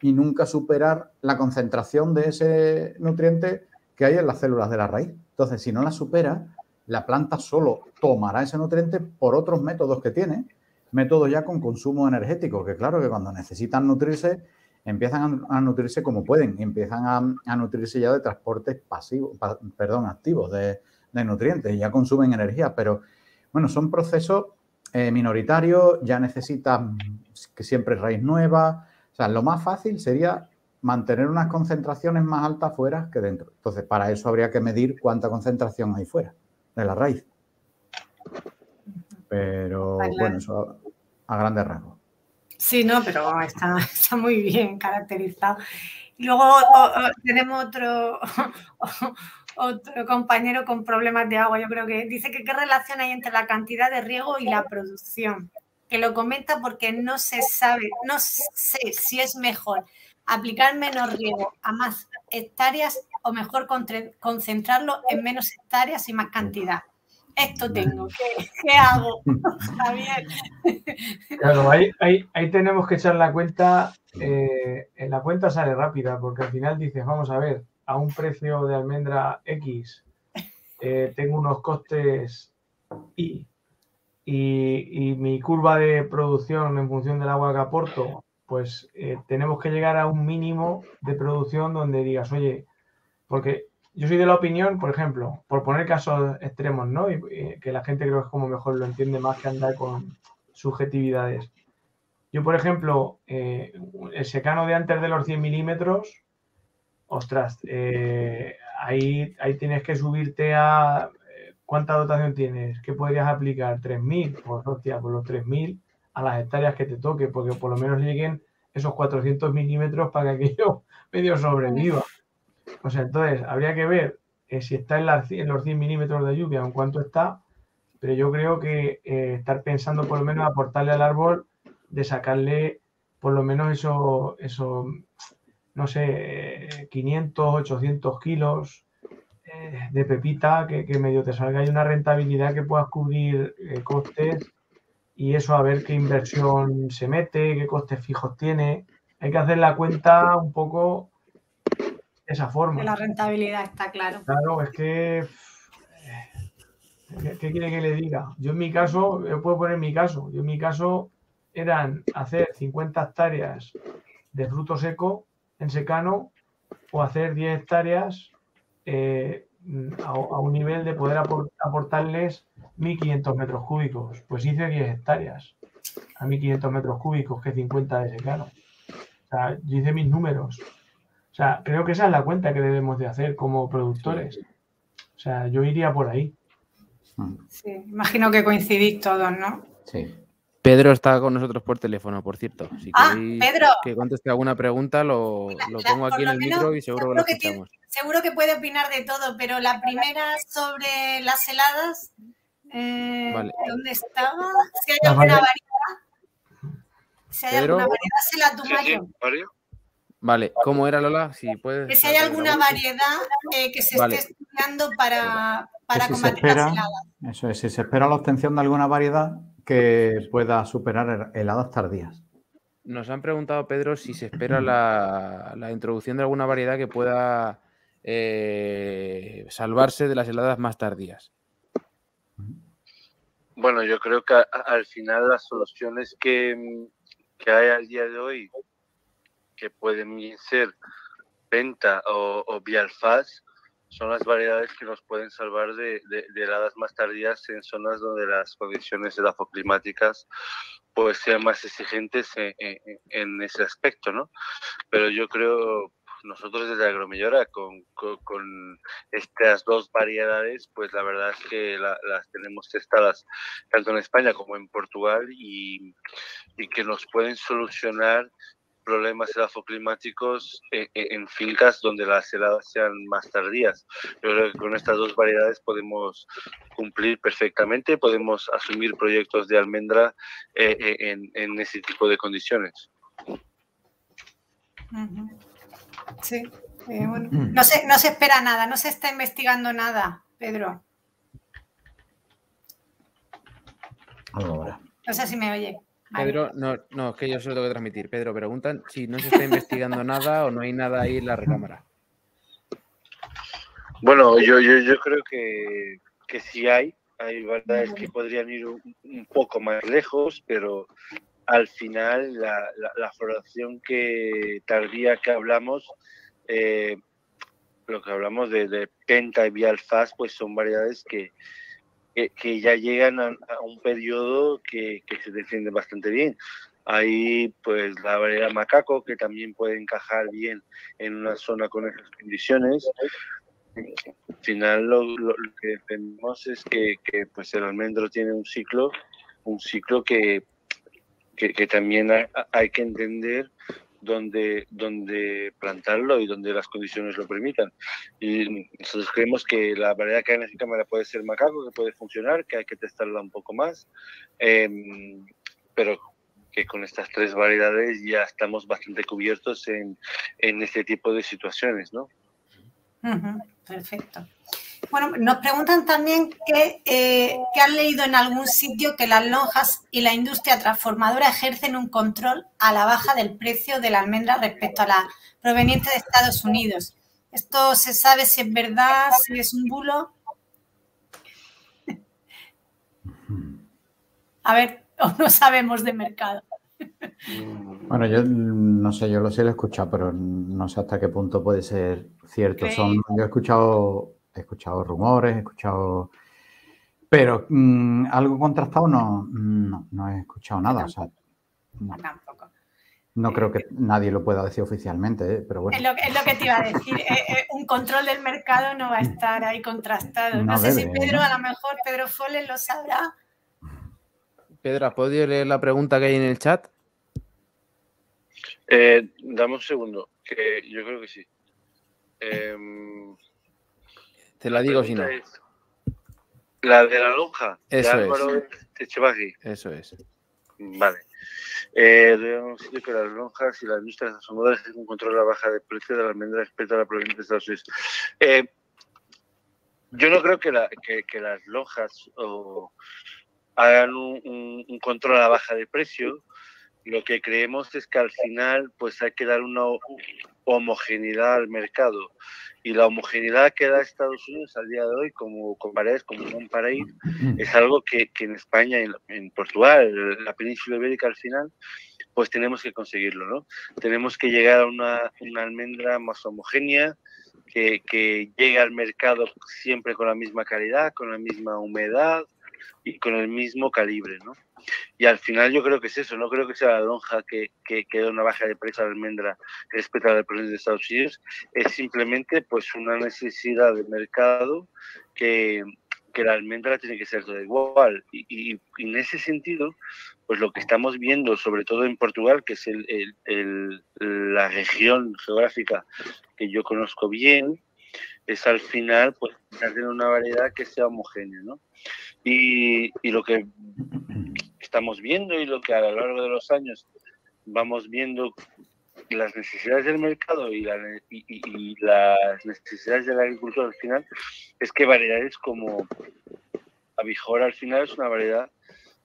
y nunca superar la concentración de ese nutriente que hay en las células de la raíz. Entonces, si no la supera, la planta solo tomará ese nutriente por otros métodos que tiene, métodos ya con consumo energético, que claro que cuando necesitan nutrirse, empiezan a nutrirse como pueden y empiezan a nutrirse ya de transportes activos de nutrientes y ya consumen energía. Pero, bueno, son procesos minoritarios, ya necesitan que siempre raíz nueva. O sea, lo más fácil sería mantener unas concentraciones más altas fuera que dentro. Entonces, para eso habría que medir cuánta concentración hay fuera de la raíz. Pero, bueno, eso a grandes rasgos. Sí, no, pero está muy bien caracterizado. Y luego tenemos otro compañero con problemas de agua, yo creo que dice que qué relación hay entre la cantidad de riego y la producción. Que lo comenta porque no sé si es mejor aplicar menos riego a más hectáreas o mejor concentrarlo en menos hectáreas y más cantidad. Esto tengo, ¿qué hago, Javier? Claro, ahí tenemos que echar la cuenta, en la cuenta sale rápida, porque al final dices, vamos a ver, a un precio de almendra X tengo unos costes Y mi curva de producción en función del agua que aporto, pues tenemos que llegar a un mínimo de producción donde digas, oye, porque yo soy de la opinión, por ejemplo, por poner casos extremos, ¿no? Y que la gente creo que es como mejor lo entiende más que andar con subjetividades. Yo, por ejemplo, el secano de antes de los 100 milímetros, ostras, ahí tienes que subirte a... ¿Cuánta dotación tienes? ¿Qué podrías aplicar? ¿3.000? Pues, hostia, pues los 3.000 a las hectáreas que te toque, porque por lo menos lleguen esos 400 milímetros para que aquello medio sobreviva. O sea, entonces, habría que ver si está en los 100 milímetros de lluvia, en cuánto está, pero yo creo que estar pensando por lo menos aportarle al árbol de sacarle por lo menos eso no sé, 500, 800 kilos de pepita que medio te salga ahí una rentabilidad que puedas cubrir costes y eso a ver qué inversión se mete, qué costes fijos tiene. Hay que hacer la cuenta un poco de esa forma. De la rentabilidad, está claro. Claro, es que... ¿Qué quiere que le diga? Yo en mi caso, yo puedo poner mi caso. Yo en mi caso eran hacer 50 hectáreas de fruto seco en secano o hacer 10 hectáreas a un nivel de poder aportarles 1.500 metros cúbicos. Pues hice 10 hectáreas a 1.500 metros cúbicos que 50 de secano. O sea, yo hice mis números. O sea, creo que esa es la cuenta que debemos de hacer como productores. O sea, yo iría por ahí. Sí, imagino que coincidís todos, ¿no? Sí. Pedro está con nosotros por teléfono, por cierto. Si queréis Pedro. que conteste alguna pregunta, lo pongo aquí en el micro y seguro que lo escuchamos. Seguro que puede opinar de todo, pero la primera sobre las heladas, vale. ¿Dónde estaba? Si hay alguna variedad. Si hay alguna variedad, se la tomayo. Vale, ¿cómo era, Lola? Si puedes. Que si hay alguna variedad que se esté estudiando para combatir las heladas. Eso es, si se espera la obtención de alguna variedad que pueda superar heladas tardías. Nos han preguntado, Pedro, si se espera la introducción de alguna variedad que pueda salvarse de las heladas más tardías. Bueno, yo creo que al final las soluciones que hay al día de hoy, que pueden ser Penta o Bialfaz, son las variedades que nos pueden salvar de heladas más tardías en zonas donde las condiciones edafoclimáticas pues sean más exigentes en ese aspecto, ¿no? Pero yo creo, nosotros desde Agromillora con estas dos variedades, pues la verdad es que las tenemos testadas tanto en España como en Portugal y que nos pueden solucionar problemas edafoclimáticos en fincas donde las heladas sean más tardías. Yo creo que con estas dos variedades podemos cumplir perfectamente, podemos asumir proyectos de almendra en ese tipo de condiciones. Sí, bueno. No se espera nada, no se está investigando nada, Pedro. Ahora. No sé si me oye. Pedro, no, es que yo se lo tengo que transmitir. Pedro, preguntan si no se está investigando nada o no hay nada ahí en la recámara. Bueno, yo creo que sí hay variedades que podrían ir un poco más lejos, pero al final la floración tardía que hablamos, lo que hablamos de Penta y Bialfaz, pues son variedades que ya llegan a un periodo que se defiende bastante bien. Hay pues la variedad Macaco, que también puede encajar bien en una zona con esas condiciones. Al final lo que defendemos es que pues el almendro tiene un ciclo que también hay que entender dónde plantarlo y donde las condiciones lo permitan. Y nosotros creemos que la variedad que hay en esta cámara puede ser Macaco, que puede funcionar, que hay que testarla un poco más, pero que con estas tres variedades ya estamos bastante cubiertos en este tipo de situaciones, ¿no? Perfecto. Bueno, nos preguntan también que han leído en algún sitio que las lonjas y la industria transformadora ejercen un control a la baja del precio de la almendra respecto a la proveniente de Estados Unidos. ¿Esto se sabe si es verdad, si es un bulo? A ver, o no sabemos de mercado. Bueno, yo no sé, yo lo sé, lo he escuchado, pero no sé hasta qué punto puede ser cierto. Yo he escuchado rumores, he escuchado... Pero algo contrastado no he escuchado nada. O sea, Tampoco. No creo que nadie lo pueda decir oficialmente, pero bueno. Es lo que te iba a decir. Un control del mercado no va a estar ahí contrastado. No sé si Pedro, a lo mejor Pedro Foles lo sabrá. Pedro, ¿has podido leer la pregunta que hay en el chat? Dame un segundo, que yo creo que sí. Te la digo si no. La de la lonja. Eso de Álvaro Echevarri. Eso es. Vale. Debemos decir que las lonjas y las industria transformadoras tienen un control a la baja de precio de la almendra respecto a la proveniente de Estados Unidos. Yo no creo que las lonjas hagan un control a la baja de precio. Lo que creemos es que al final pues hay que dar una homogeneidad al mercado, y la homogeneidad que da Estados Unidos al día de hoy con variedades como Mon Paraíso es algo que en España y en Portugal, en la península ibérica, al final pues tenemos que conseguirlo, ¿no? Tenemos que llegar a una almendra más homogénea, que llegue al mercado siempre con la misma calidad, con la misma humedad y con el mismo calibre, ¿no? Y al final yo creo que es eso, no creo que sea la lonja que dé una baja de precio a la almendra respecto a la proveniente de Estados Unidos, es simplemente pues una necesidad de mercado que la almendra tiene que ser toda igual. Y en ese sentido, pues lo que estamos viendo, sobre todo en Portugal, que es la región geográfica que yo conozco bien, es al final pues tener una variedad que sea homogénea, ¿no? Y lo que estamos viendo y lo que a lo largo de los años vamos viendo, las necesidades del mercado y las necesidades del agricultor al final, es que variedades como Abijora al final es una variedad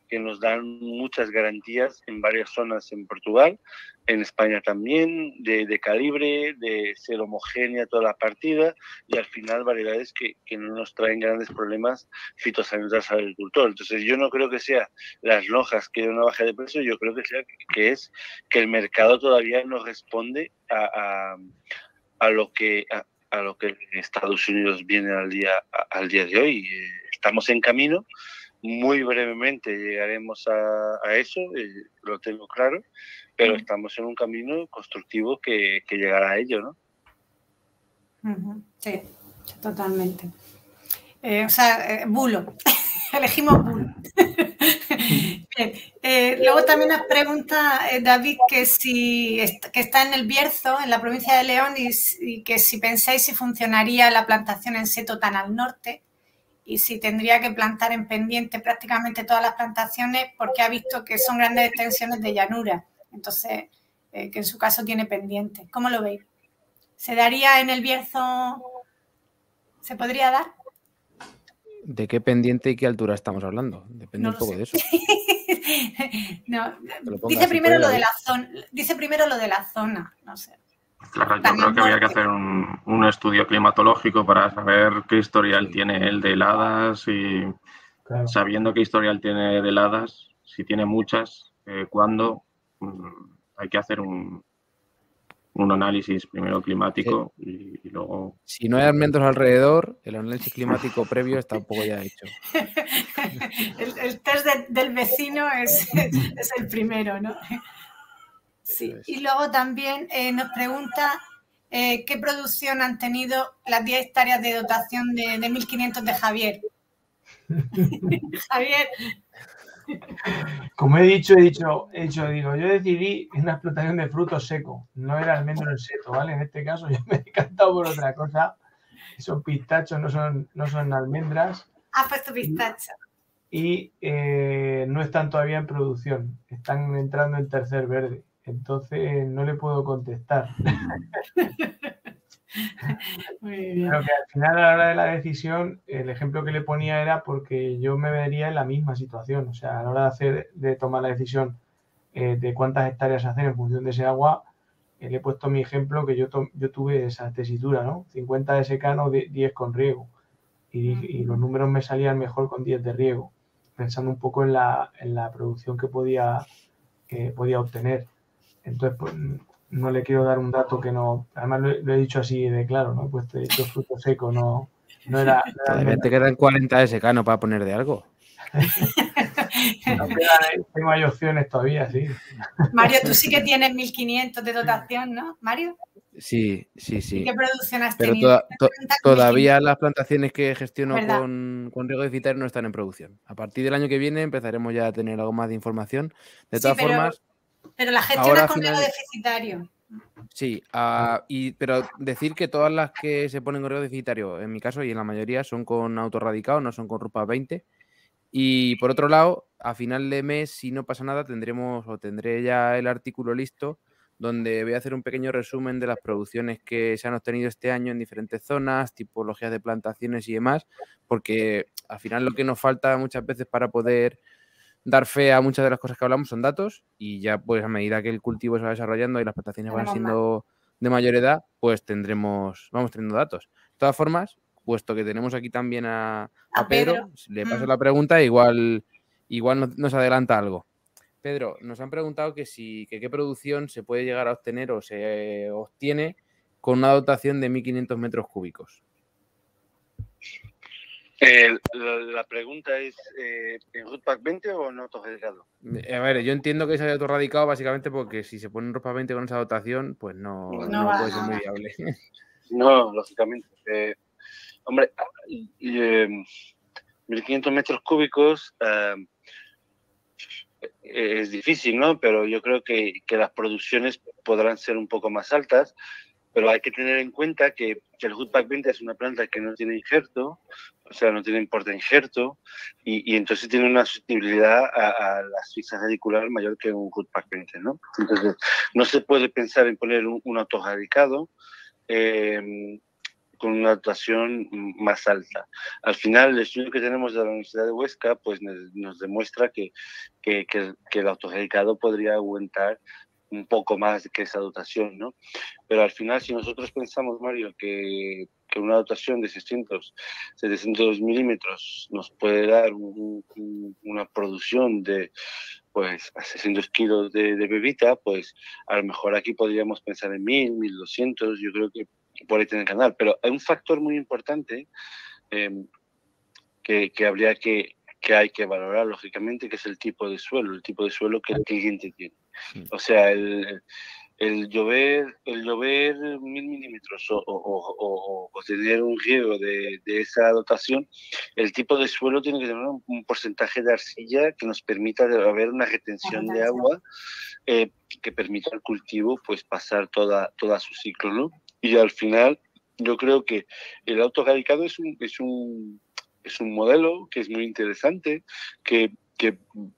que nos dan muchas garantías en varias zonas en Portugal, en España también, de calibre, de ser homogénea toda la partida, y al final variedades que no nos traen grandes problemas fitosanitarios al agricultor. Entonces yo no creo que sea las lonjas que den una baja de precio, yo creo que es que el mercado todavía no responde a lo que a lo que Estados Unidos viene al día de hoy. Estamos en camino, muy brevemente llegaremos a eso, lo tengo claro, pero estamos en un camino constructivo que llegará a ello, ¿no? Sí, totalmente. bulo. Elegimos bulo. Bien. Luego también nos pregunta David que está en el Bierzo, en la provincia de León, y que si pensáis si funcionaría la plantación en seto tan al norte y si tendría que plantar en pendiente prácticamente todas las plantaciones, porque ha visto que son grandes extensiones de llanura. Entonces, que en su caso tiene pendiente. ¿Cómo lo veis? ¿Se daría en el Bierzo? ¿Se podría dar? ¿De qué pendiente y qué altura estamos hablando? Depende un poco de eso. No, dice primero lo de la zona. Dice primero lo de la zona, no sé. Claro, yo creo que habría que hacer un estudio climatológico para saber qué historial tiene él de heladas y sabiendo qué historial tiene de heladas, si tiene muchas, cuándo, hay que hacer un análisis primero climático y luego... Si no hay almendros alrededor, el análisis climático previo está un poco ya hecho. El test del vecino es el primero, ¿no? Sí. Y luego también nos pregunta qué producción han tenido las 10 hectáreas de dotación de 1.500 de Javier. Javier. Como he dicho, digo, yo decidí una explotación de frutos secos, no era almendro en seto, ¿vale? En este caso yo me he decantado por otra cosa. Son pistachos, no son almendras. Ah, pues tu pistacho. Y no están todavía en producción, están entrando en tercer verde. Entonces no le puedo contestar. Muy bien. Pero que al final, a la hora de la decisión, el ejemplo que le ponía era porque yo me vería en la misma situación. O sea, a la hora de tomar la decisión de cuántas hectáreas hacer en función de ese agua, le he puesto mi ejemplo que yo tuve esa tesitura, ¿no? 50 de secano, 10 con riego. Y los números me salían mejor con 10 de riego, pensando un poco en la producción que podía obtener. Entonces, pues, no le quiero dar un dato que no... Además, lo he dicho así de claro, ¿no? Pues he dicho fruto seco, no era... Todavía te quedan 40 de secano para poner de algo. Tengo ahí opciones todavía, sí. Mario, tú sí que tienes 1.500 de dotación, ¿no, Mario? Sí. ¿Y qué producción has Pero tenido? todavía las plantaciones que gestiono con riego deficitario no están en producción. A partir del año que viene empezaremos ya a tener algo más de información. De todas formas... Pero la gestionas con riego deficitario. Sí, pero decir que todas las que se ponen con riego deficitario, en mi caso y en la mayoría, son con autorradicado, no son con RUPA 20. Y por otro lado, a final de mes, si no pasa nada, tendré ya el artículo listo donde voy a hacer un pequeño resumen de las producciones que se han obtenido este año en diferentes zonas, tipologías de plantaciones y demás, porque al final lo que nos falta muchas veces para poder dar fe a muchas de las cosas que hablamos son datos, y ya pues a medida que el cultivo se va desarrollando y las plantaciones van siendo de mayor edad, pues vamos teniendo datos. De todas formas, puesto que tenemos aquí también a Pedro, le paso la pregunta, igual nos adelanta algo. Pedro, nos han preguntado que qué producción se puede llegar a obtener o se obtiene con una dotación de 1.500 metros cúbicos. La pregunta es, ¿en Rootpack 20 o en autorradicado? A ver, yo entiendo que se haya autorradicado básicamente porque si se pone en Rootpack 20 con esa dotación, pues no puede ser muy viable. No, lógicamente. Hombre, 1.500 metros cúbicos es difícil, ¿no? Pero yo creo que las producciones podrán ser un poco más altas, pero hay que tener en cuenta que el Rootpack 20 es una planta que no tiene injerto, o sea, no tiene porta injerto, y entonces tiene una susceptibilidad a la asfixia radicular mayor que un Rootpack 20, ¿no? Entonces, no se puede pensar en poner un autorradicado con una dotación más alta. Al final, el estudio que tenemos de la Universidad de Huesca pues nos demuestra que el autorradicado podría aguantar un poco más que esa dotación, ¿no? Pero al final, si nosotros pensamos, Mario, que una dotación de 700 milímetros nos puede dar una producción de pues a 600 kilos de bebita, pues a lo mejor aquí podríamos pensar en 1.000, 1.200. Yo creo que por ahí tiene el canal. Pero hay un factor muy importante que hay que valorar, lógicamente, que es el tipo de suelo que el cliente tiene. O sea, el llover 1000 milímetros o tener un riego de esa dotación, el tipo de suelo tiene que tener un porcentaje de arcilla que nos permita haber una retención de agua que permita al cultivo pues pasar toda su ciclo, ¿no? Y al final yo creo que el autoradicado es un modelo que es muy interesante, que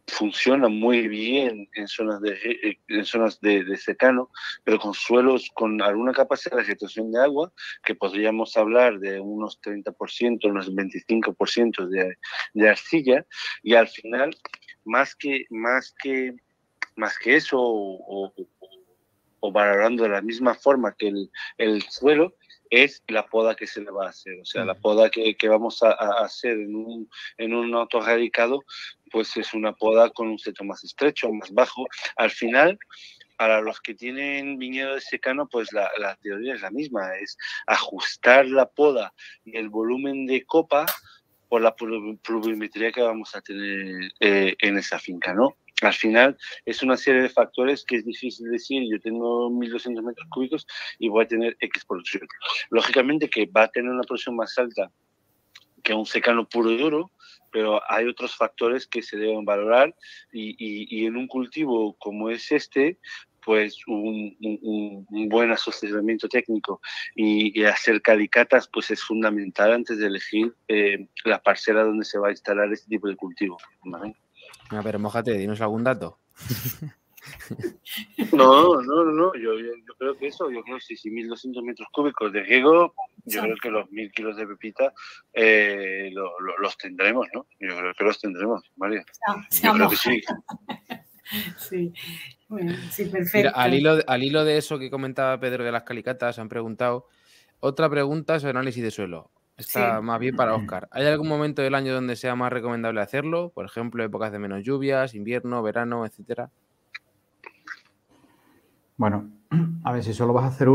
funciona muy bien en zonas de secano, pero con suelos con alguna capacidad de retención de agua, que podríamos hablar de unos 30%, unos 25% de arcilla, y al final, más que eso, o valorando de la misma forma que el suelo, es la poda que se le va a hacer. O sea, la poda que vamos a hacer en un autorradicado, pues es una poda con un seto más estrecho, más bajo. Al final, para los que tienen viñedo de secano, pues la teoría es la misma, es ajustar la poda y el volumen de copa por la pluviometría que vamos a tener en esa finca, ¿no? Al final es una serie de factores que es difícil decir, yo tengo 1200 metros cúbicos y voy a tener X producción. Lógicamente que va a tener una producción más alta que un secano puro y duro, pero hay otros factores que se deben valorar y en un cultivo como es este, pues un buen asesoramiento técnico y hacer calicatas pues es fundamental antes de elegir la parcela donde se va a instalar este tipo de cultivo, ¿vale? A ver, mójate, dinos algún dato. No. Yo creo que yo creo que si 1200 metros cúbicos de riego, yo creo que los 1000 kilos de pepita los tendremos, ¿no? Yo creo que los tendremos, María. Yo creo que sí. Sí, bueno, sí, perfecto. Mira, al hilo de eso que comentaba Pedro de las calicatas, han preguntado otra pregunta sobre análisis de suelo. Está más bien para Óscar. ¿Hay algún momento del año donde sea más recomendable hacerlo? Por ejemplo, épocas de menos lluvias, invierno, verano, etcétera. Bueno, a ver, si solo vas a hacer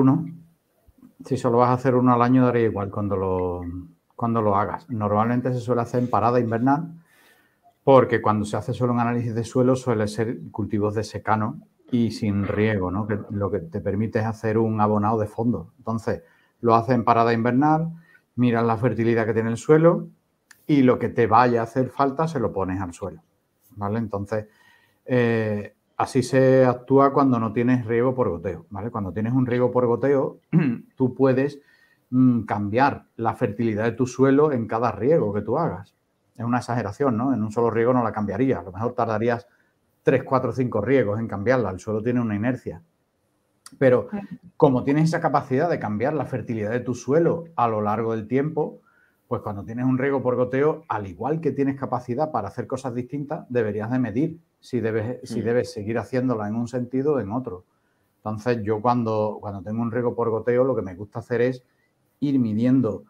uno al año, daría igual cuando lo hagas. Normalmente se suele hacer en parada invernal, porque cuando se hace solo un análisis de suelo suele ser cultivos de secano y sin riego, ¿no? Que lo que te permite es hacer un abonado de fondo. Entonces, lo haces en parada invernal, miras la fertilidad que tiene el suelo y lo que te vaya a hacer falta se lo pones al suelo, ¿vale? Entonces, así se actúa cuando no tienes riego por goteo, ¿vale? Cuando tienes un riego por goteo, tú puedes cambiar la fertilidad de tu suelo en cada riego que tú hagas. Es una exageración, ¿no? En un solo riego no la cambiarías. A lo mejor tardarías 3, 4, 5 riegos en cambiarla. El suelo tiene una inercia. Pero como tienes esa capacidad de cambiar la fertilidad de tu suelo a lo largo del tiempo, pues cuando tienes un riego por goteo, al igual que tienes capacidad para hacer cosas distintas, deberías de medir si debes seguir haciéndola en un sentido o en otro. Entonces, yo cuando tengo un riego por goteo, lo que me gusta hacer es ir midiendo,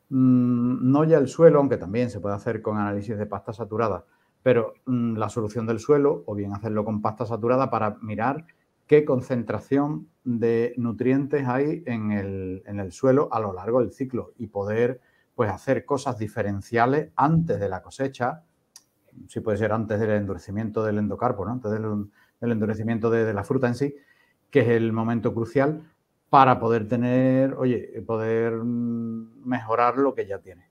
no ya el suelo, aunque también se puede hacer con análisis de pasta saturada, pero la solución del suelo, o bien hacerlo con pasta saturada para mirar qué concentración de nutrientes hay en el suelo a lo largo del ciclo y poder pues hacer cosas diferenciales antes de la cosecha, si puede ser antes del endurecimiento del endocarpo, ¿no? Antes del endurecimiento de la fruta en sí, que es el momento crucial para poder poder mejorar lo que ya tiene,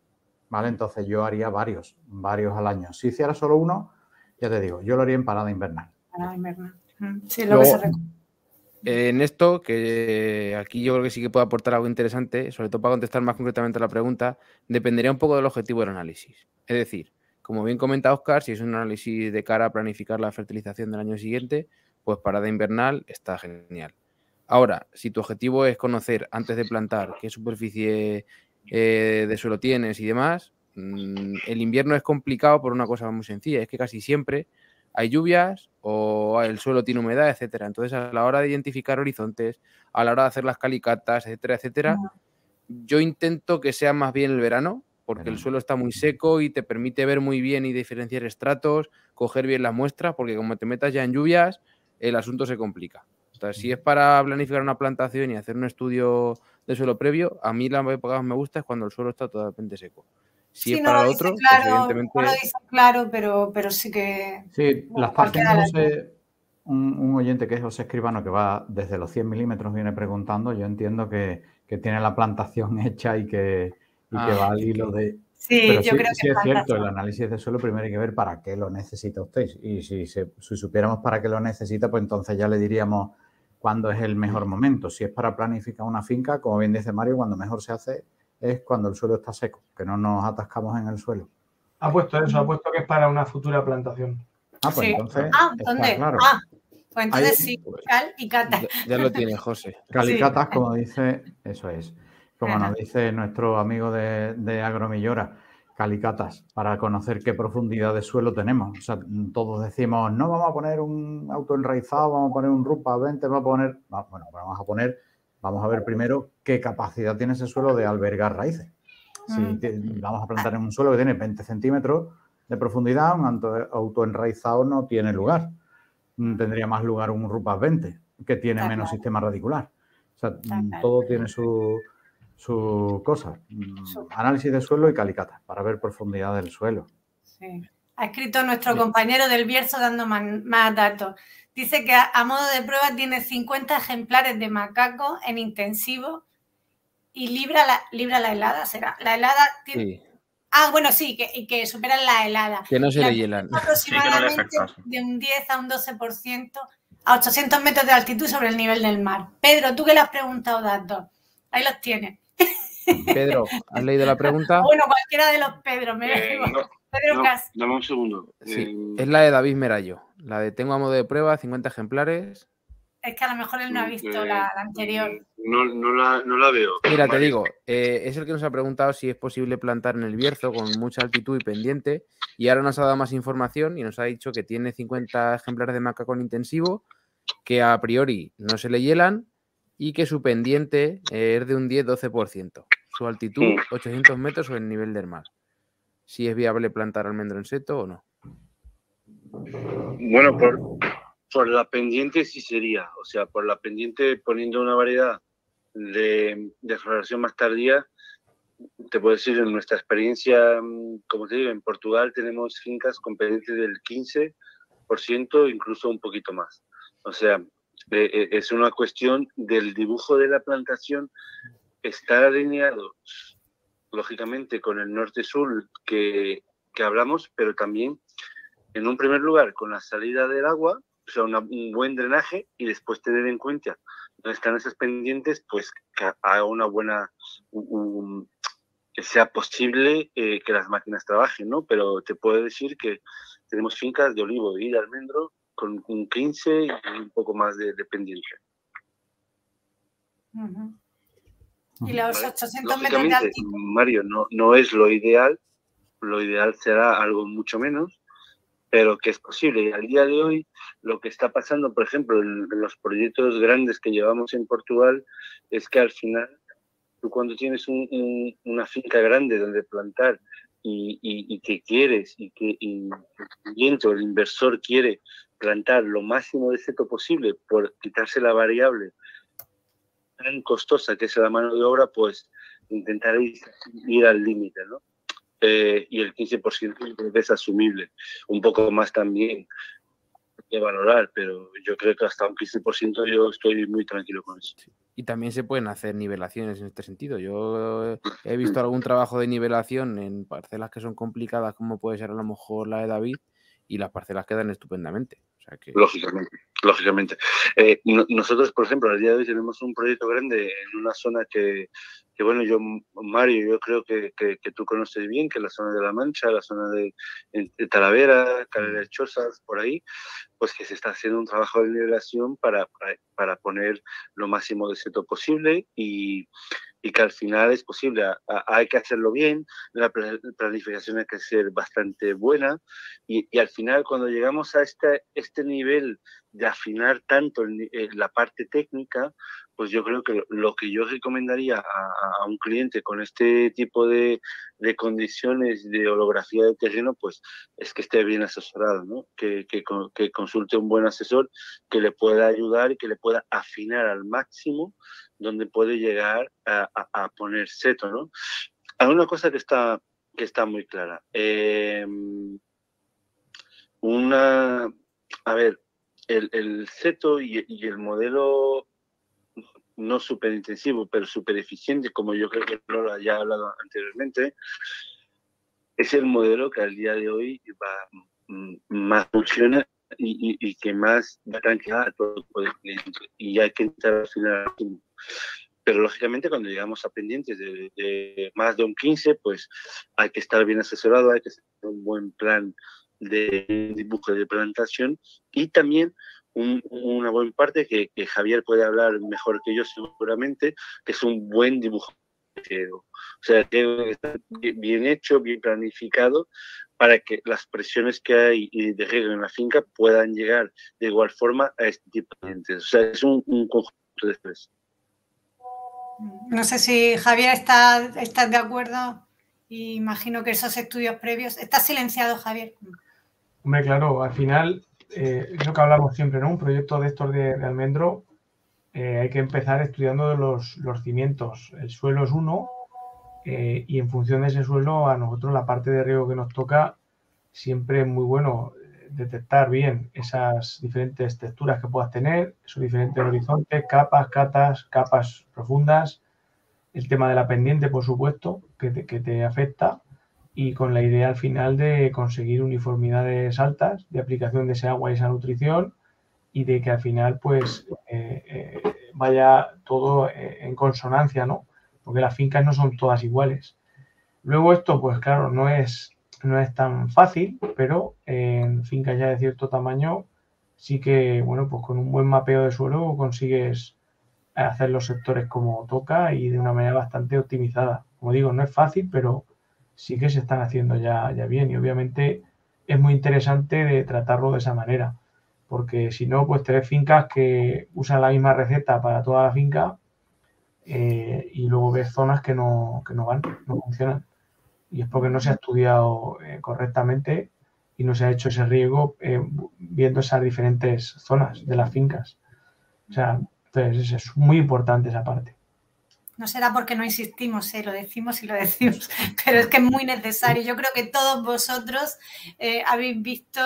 ¿vale? Entonces yo haría varios al año. Si hiciera solo uno, ya te digo, yo lo haría en parada invernal. Parada invernal. Sí, lo que se recomienda. En esto, que aquí yo creo que sí que puede aportar algo interesante, sobre todo para contestar más concretamente a la pregunta, dependería un poco del objetivo del análisis. Es decir, como bien comenta Óscar, si es un análisis de cara a planificar la fertilización del año siguiente, pues parada invernal está genial. Ahora, si tu objetivo es conocer antes de plantar qué superficie de suelo tienes y demás, el invierno es complicado por una cosa muy sencilla, es que casi siempre hay lluvias o el suelo tiene humedad, etcétera. Entonces, a la hora de identificar horizontes, a la hora de hacer las calicatas, etcétera, etcétera, yo intento que sea más bien el verano, porque el suelo está muy seco y te permite ver muy bien y diferenciar estratos, coger bien las muestras, porque como te metas ya en lluvias, el asunto se complica. Entonces, si es para planificar una plantación y hacer un estudio de suelo previo, a mí la época que más me gusta es cuando el suelo está totalmente seco. Si es para lo otro, claro, pues evidentemente... no lo dice claro, pero sí que... Sí, bueno, la estación de José, un oyente que es José Escribano, que va desde los 100 milímetros, viene preguntando, yo entiendo que tiene la plantación hecha y que va al hilo de... Sí, pero yo sí, creo que sí es cierto, el análisis de suelo primero hay que ver para qué lo necesita usted. Y si supiéramos para qué lo necesita, pues entonces ya le diríamos cuándo es el mejor momento. Si es para planificar una finca, como bien dice Mario, cuando mejor se hace es cuando el suelo está seco, que no nos atascamos en el suelo. Ha puesto eso, ha puesto que es para una futura plantación. Ah, pues sí. entonces ¿dónde? está claro. Pues entonces sí, cal y cata. Ya lo tiene José. Cal y Sí. catas, como dice, eso es. Como nos dice nuestro amigo de Agromillora, calicatas, para conocer qué profundidad de suelo tenemos. O sea, todos decimos, no vamos a poner un autoenraizado, vamos a poner un RUPA 20, vamos a poner... Bueno, vamos a ver primero qué capacidad tiene ese suelo de albergar raíces. Si vamos a plantar en un suelo que tiene 20 centímetros de profundidad, un autoenraizado no tiene lugar. Tendría más lugar un RUPA 20, que tiene menos sistema radicular. O sea, todo tiene su cosa. Análisis de suelo y calicata para ver profundidad del suelo. Sí. Ha escrito nuestro compañero del Bierzo dando más datos. Dice que a modo de prueba tiene 50 ejemplares de macaco en intensivo y libra la helada, ¿será? La helada tiene... Sí. Ah, bueno, sí, que superan la helada. Que no se le hielan. Aproximadamente de un 10 a un 12% a 800 metros de altitud sobre el nivel del mar. Pedro, tú que le has preguntado datos. Ahí los tienes. Pedro, ¿has leído la pregunta? Bueno, cualquiera de los Pedro. Pedro Cas. Dame un segundo. Sí, es la de David Merallo. La de tengo a modo de prueba, 50 ejemplares. Es que a lo mejor él no ha visto la anterior. No la veo. Mira, te digo, es el que nos ha preguntado si es posible plantar en el Bierzo con mucha altitud y pendiente, y ahora nos ha dado más información y nos ha dicho que tiene 50 ejemplares de macaco en intensivo, que a priori no se le hielan y que su pendiente es de un 10-12%. Su altitud, 800 metros sobre el nivel del mar. Si es viable plantar almendro en seto o no. Bueno, por la pendiente sí sería. O sea, por la pendiente poniendo una variedad de floración más tardía, te puedo decir, en nuestra experiencia, como te digo, en Portugal tenemos fincas con pendiente del 15%, incluso un poquito más. O sea, es una cuestión del dibujo de la plantación, estar alineado, lógicamente, con el norte-sur que hablamos, pero también, en un primer lugar, con la salida del agua, o sea, un buen drenaje, y después tener en cuenta dónde están esas pendientes, pues que haga una buena... que sea posible que las máquinas trabajen, ¿no? Pero te puedo decir que tenemos fincas de olivo y de almendro con un 15 y un poco más de pendiente. Y los 800 metros de altitud. Mario, no es lo ideal será algo mucho menos, pero que es posible. Y al día de hoy, lo que está pasando, por ejemplo, en los proyectos grandes que llevamos en Portugal, es que al final, tú cuando tienes una finca grande donde plantar y que quieres y que el inversor quiere plantar lo máximo de seto posible por quitarse la variable tan costosa que es la mano de obra, pues intentar ir al límite, ¿no? Y el 15% es asumible, un poco más también que valorar, pero yo creo que hasta un 15% yo estoy muy tranquilo con eso. Y también se pueden hacer nivelaciones en este sentido. Yo he visto algún trabajo de nivelación en parcelas que son complicadas, como puede ser a lo mejor la de David, y las parcelas quedan estupendamente. O sea que... Lógicamente. Nosotros, por ejemplo, al día de hoy tenemos un proyecto grande en una zona que bueno, Mario, yo creo que tú conoces bien, que es la zona de La Mancha, la zona de Talavera, Carreras Chozas, por ahí, pues que se está haciendo un trabajo de nivelación para poner lo máximo de seto posible y que al final es posible. Hay que hacerlo bien, la planificación hay que ser bastante buena y al final cuando llegamos a este nivel de afinar tanto la parte técnica, pues yo creo que lo que yo recomendaría a un cliente con este tipo de condiciones de orografía de terreno, pues es que esté bien asesorado, ¿no? Que consulte un buen asesor que le pueda ayudar y que le pueda afinar al máximo donde puede llegar a poner seto, ¿no? Hay una cosa que está muy clara. A ver, el seto y el modelo no súper intensivo, pero súper eficiente, como yo creo que Lola ya ha hablado anteriormente, es el modelo que al día de hoy más funciona y que más da tranquilidad a todo tipo de clientes. Y hay que intentar al final. Pero lógicamente cuando llegamos a pendientes de más de un 15, pues hay que estar bien asesorado, hay que hacer un buen plan de dibujo de plantación y también una buena parte que Javier puede hablar mejor que yo seguramente, que es un buen dibujo de riego. O sea, que está bien hecho, bien planificado, para que las presiones que hay de riego en la finca puedan llegar de igual forma a este tipo de clientes. O sea, es un conjunto de tres. No sé si Javier estás de acuerdo. Imagino que esos estudios previos... ¿Estás silenciado, Javier? Hombre, claro, al final, es lo que hablamos siempre, ¿no? Un proyecto de estos de almendro, hay que empezar estudiando los cimientos. El suelo es uno, y en función de ese suelo, a nosotros la parte de riego que nos toca, siempre es muy bueno detectar bien esas diferentes texturas que puedas tener, esos diferentes horizontes, capas, capas profundas, el tema de la pendiente, por supuesto, que te afecta, y con la idea al final de conseguir uniformidades altas de aplicación de ese agua y esa nutrición, y de que al final pues vaya todo en consonancia, ¿no? Porque las fincas no son todas iguales. Luego esto, pues claro, no es tan fácil, pero en fincas ya de cierto tamaño sí que, bueno, pues con un buen mapeo de suelo consigues hacer los sectores como toca y de una manera bastante optimizada. Como digo, no es fácil, pero sí que se están haciendo ya bien, y obviamente es muy interesante de tratarlo de esa manera, porque si no, pues tenés fincas que usan la misma receta para toda la finca, y luego ves zonas que no funcionan. Y es porque no se ha estudiado correctamente y no se ha hecho ese riego viendo esas diferentes zonas de las fincas. O sea, entonces es muy importante esa parte. No será porque no insistimos, lo decimos y lo decimos, pero es que es muy necesario. Yo creo que todos vosotros habéis visto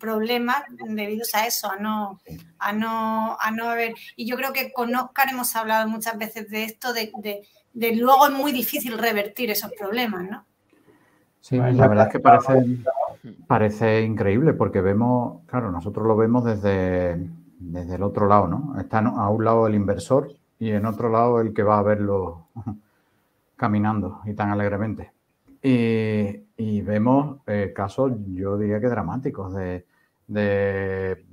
problemas debidos a eso, a no haber... Y yo creo que con Óscar hemos hablado muchas veces de esto, de luego es muy difícil revertir esos problemas, ¿no? Sí, la verdad es que parece increíble porque vemos, claro, nosotros lo vemos desde el otro lado, ¿no? Está a un lado el inversor y en otro lado el que va a verlo caminando y tan alegremente. Y vemos casos, yo diría que dramáticos, de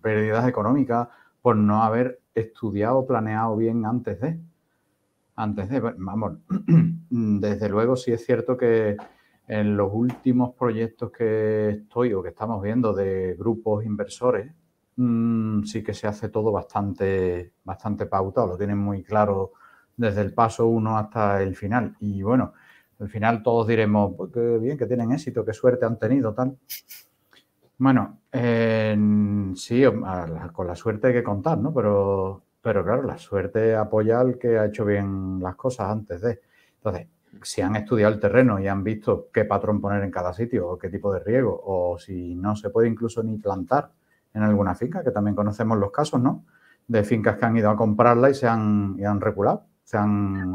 pérdidas económicas por no haber estudiado o planeado bien antes de. Vamos, desde luego sí es cierto que en los últimos proyectos que estoy o que estamos viendo de grupos inversores, sí que se hace todo bastante pautado, lo tienen muy claro desde el paso 1 hasta el final. Y bueno, al final todos diremos, pues qué bien que tienen éxito, qué suerte han tenido, tal. Bueno, sí, con la suerte hay que contar, ¿no? Pero claro, la suerte apoya al que ha hecho bien las cosas antes de. Entonces, si han estudiado el terreno y han visto qué patrón poner en cada sitio o qué tipo de riego, o si no se puede incluso ni plantar en alguna finca, que también conocemos los casos, ¿no? De fincas que han ido a comprarla y se han reculado, se han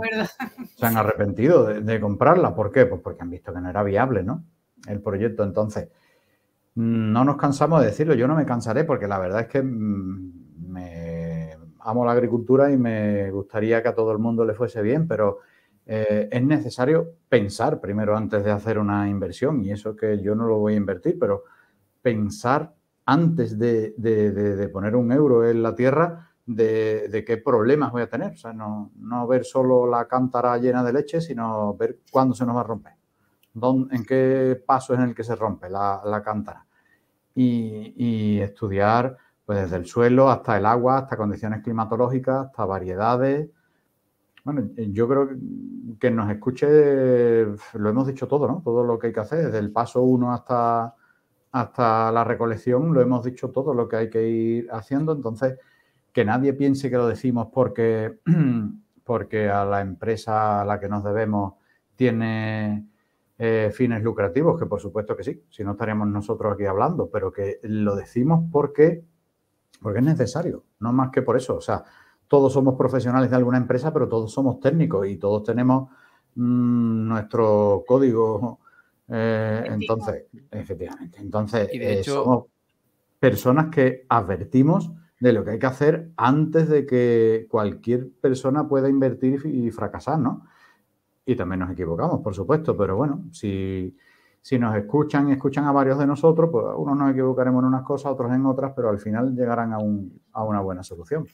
arrepentido de comprarla. ¿Por qué? Pues porque han visto que no era viable, ¿no? El proyecto. Entonces, no nos cansamos de decirlo, yo no me cansaré porque la verdad es que me amo la agricultura y me gustaría que a todo el mundo le fuese bien, pero es necesario pensar primero antes de hacer una inversión, y eso que yo no lo voy a invertir, pero pensar antes de poner un euro en la tierra de qué problemas voy a tener. O sea, no ver solo la cántara llena de leche, sino ver cuándo se nos va a romper, en qué paso es en el que se rompe la cántara, y estudiar Pues desde el suelo hasta el agua, hasta condiciones climatológicas, hasta variedades. Bueno, yo creo que nos escuche, lo hemos dicho todo, ¿no? Todo lo que hay que hacer, desde el paso 1 hasta la recolección, lo hemos dicho todo lo que hay que ir haciendo. Entonces, que nadie piense que lo decimos porque a la empresa a la que nos debemos tiene fines lucrativos, que por supuesto que sí, si no estaríamos nosotros aquí hablando, pero que lo decimos porque es necesario, no más que por eso. O sea, todos somos profesionales de alguna empresa, pero todos somos técnicos y todos tenemos nuestro código. Entonces, efectivamente, entonces Y de hecho, somos personas que advertimos de lo que hay que hacer antes de que cualquier persona pueda invertir y fracasar, ¿no? Y también nos equivocamos, por supuesto, pero bueno, si nos escuchan y escuchan a varios de nosotros, pues unos nos equivocaremos en unas cosas, otros en otras, pero al final llegarán a una buena solución.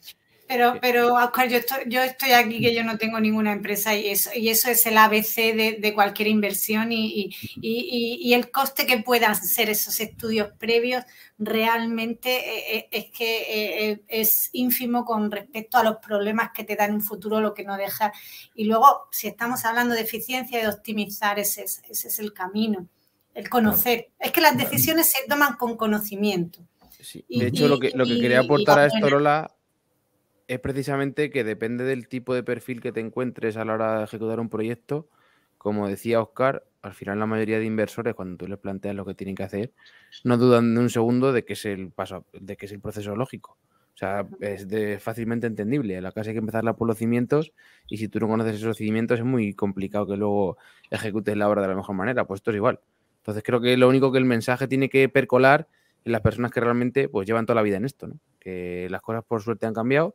Pero Óscar, yo estoy aquí que yo no tengo ninguna empresa y eso es el ABC de cualquier inversión y el coste que puedan ser esos estudios previos realmente es que es ínfimo con respecto a los problemas que te da en un futuro lo que no deja. Y luego, si estamos hablando de eficiencia y de optimizar, ese es el camino, el conocer. Es que las decisiones se toman con conocimiento. Sí. De hecho, lo que quería aportar a esto, Lola, es precisamente que depende del tipo de perfil que te encuentres a la hora de ejecutar un proyecto. Como decía Óscar, al final la mayoría de inversores, cuando tú les planteas lo que tienen que hacer, no dudan de un segundo de que es el proceso lógico. O sea, es fácilmente entendible. En la casa hay que empezar por los cimientos y si tú no conoces esos cimientos es muy complicado que luego ejecutes la obra de la mejor manera. Pues esto es igual. Entonces creo que lo único que el mensaje tiene que percolar en las personas que realmente pues llevan toda la vida en esto, ¿no? Que las cosas por suerte han cambiado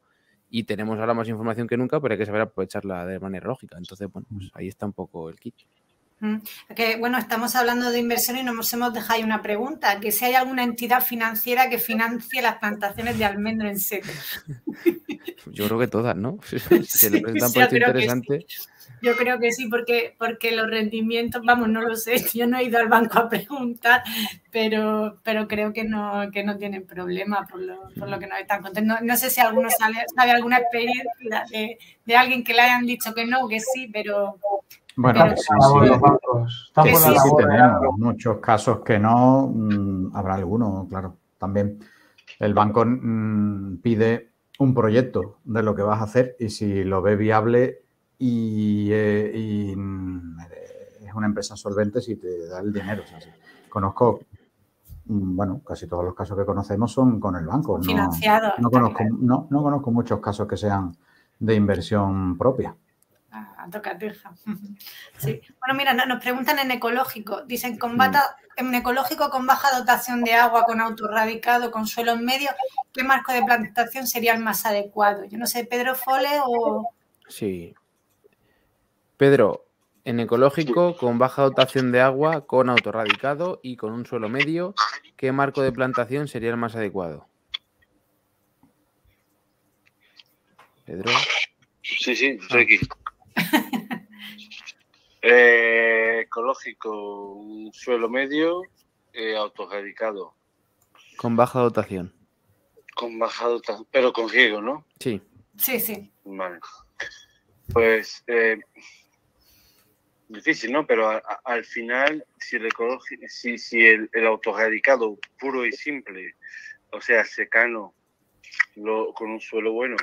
y tenemos ahora más información que nunca, pero hay que saber aprovecharla de manera lógica. Entonces, bueno, pues ahí está un poco el kit. Que, bueno, estamos hablando de inversión y nos hemos dejado ahí una pregunta, que si hay alguna entidad financiera que financie las plantaciones de almendro en seco. Yo creo que todas, ¿no? Se le presenta un proyecto interesante. Yo creo que sí, porque los rendimientos, vamos, no lo sé, yo no he ido al banco a preguntar, pero creo que no tienen problema por lo que nos están contando. No sé si alguno sabe alguna experiencia de alguien que le hayan dicho que no, que sí, pero... Bueno, sí, tenemos muchos casos que no, habrá algunos, claro. También el banco pide un proyecto de lo que vas a hacer y si lo ve viable y es una empresa solvente, si te da el dinero. O sea, sí. Conozco, bueno, casi todos los casos que conocemos son con el banco. Financiado. No conozco muchos casos que sean de inversión propia. A tocateja. Sí. Bueno, mira, nos preguntan en ecológico. Dicen, en ecológico con baja dotación de agua, con autorradicado, con suelo en medio, ¿qué marco de plantación sería el más adecuado? Yo no sé, ¿Pedro Fole o...? Sí. Pedro, en ecológico, con baja dotación de agua, con autorradicado y con un suelo medio, ¿qué marco de plantación sería el más adecuado? Pedro. Sí, estoy aquí. Ecológico, un suelo medio, autorradicado. Con baja dotación. Con baja dotación, pero con riego, ¿no? Sí. Sí. Vale. Pues difícil, ¿no? Pero al final, si el autorradicado puro y simple, o sea, secano, con un suelo bueno,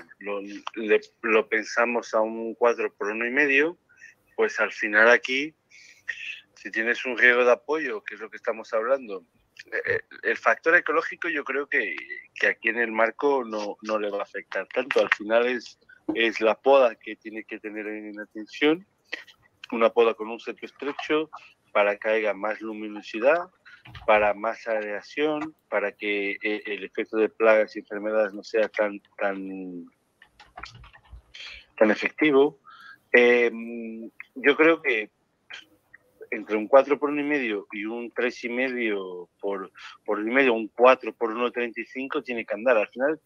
lo pensamos a un 4x1,5, pues al final aquí, si tienes un riego de apoyo, que es lo que estamos hablando, el factor ecológico yo creo que aquí en el marco no le va a afectar tanto. Al final es la poda que tiene que tener en atención, una poda con un seto estrecho para que haya más luminosidad, para más aireación, para que el efecto de plagas y enfermedades no sea tan efectivo. Yo creo que entre un 4x1,5 y un 3,5 por 1,5, un 4x1,35 tiene que andar. Al final,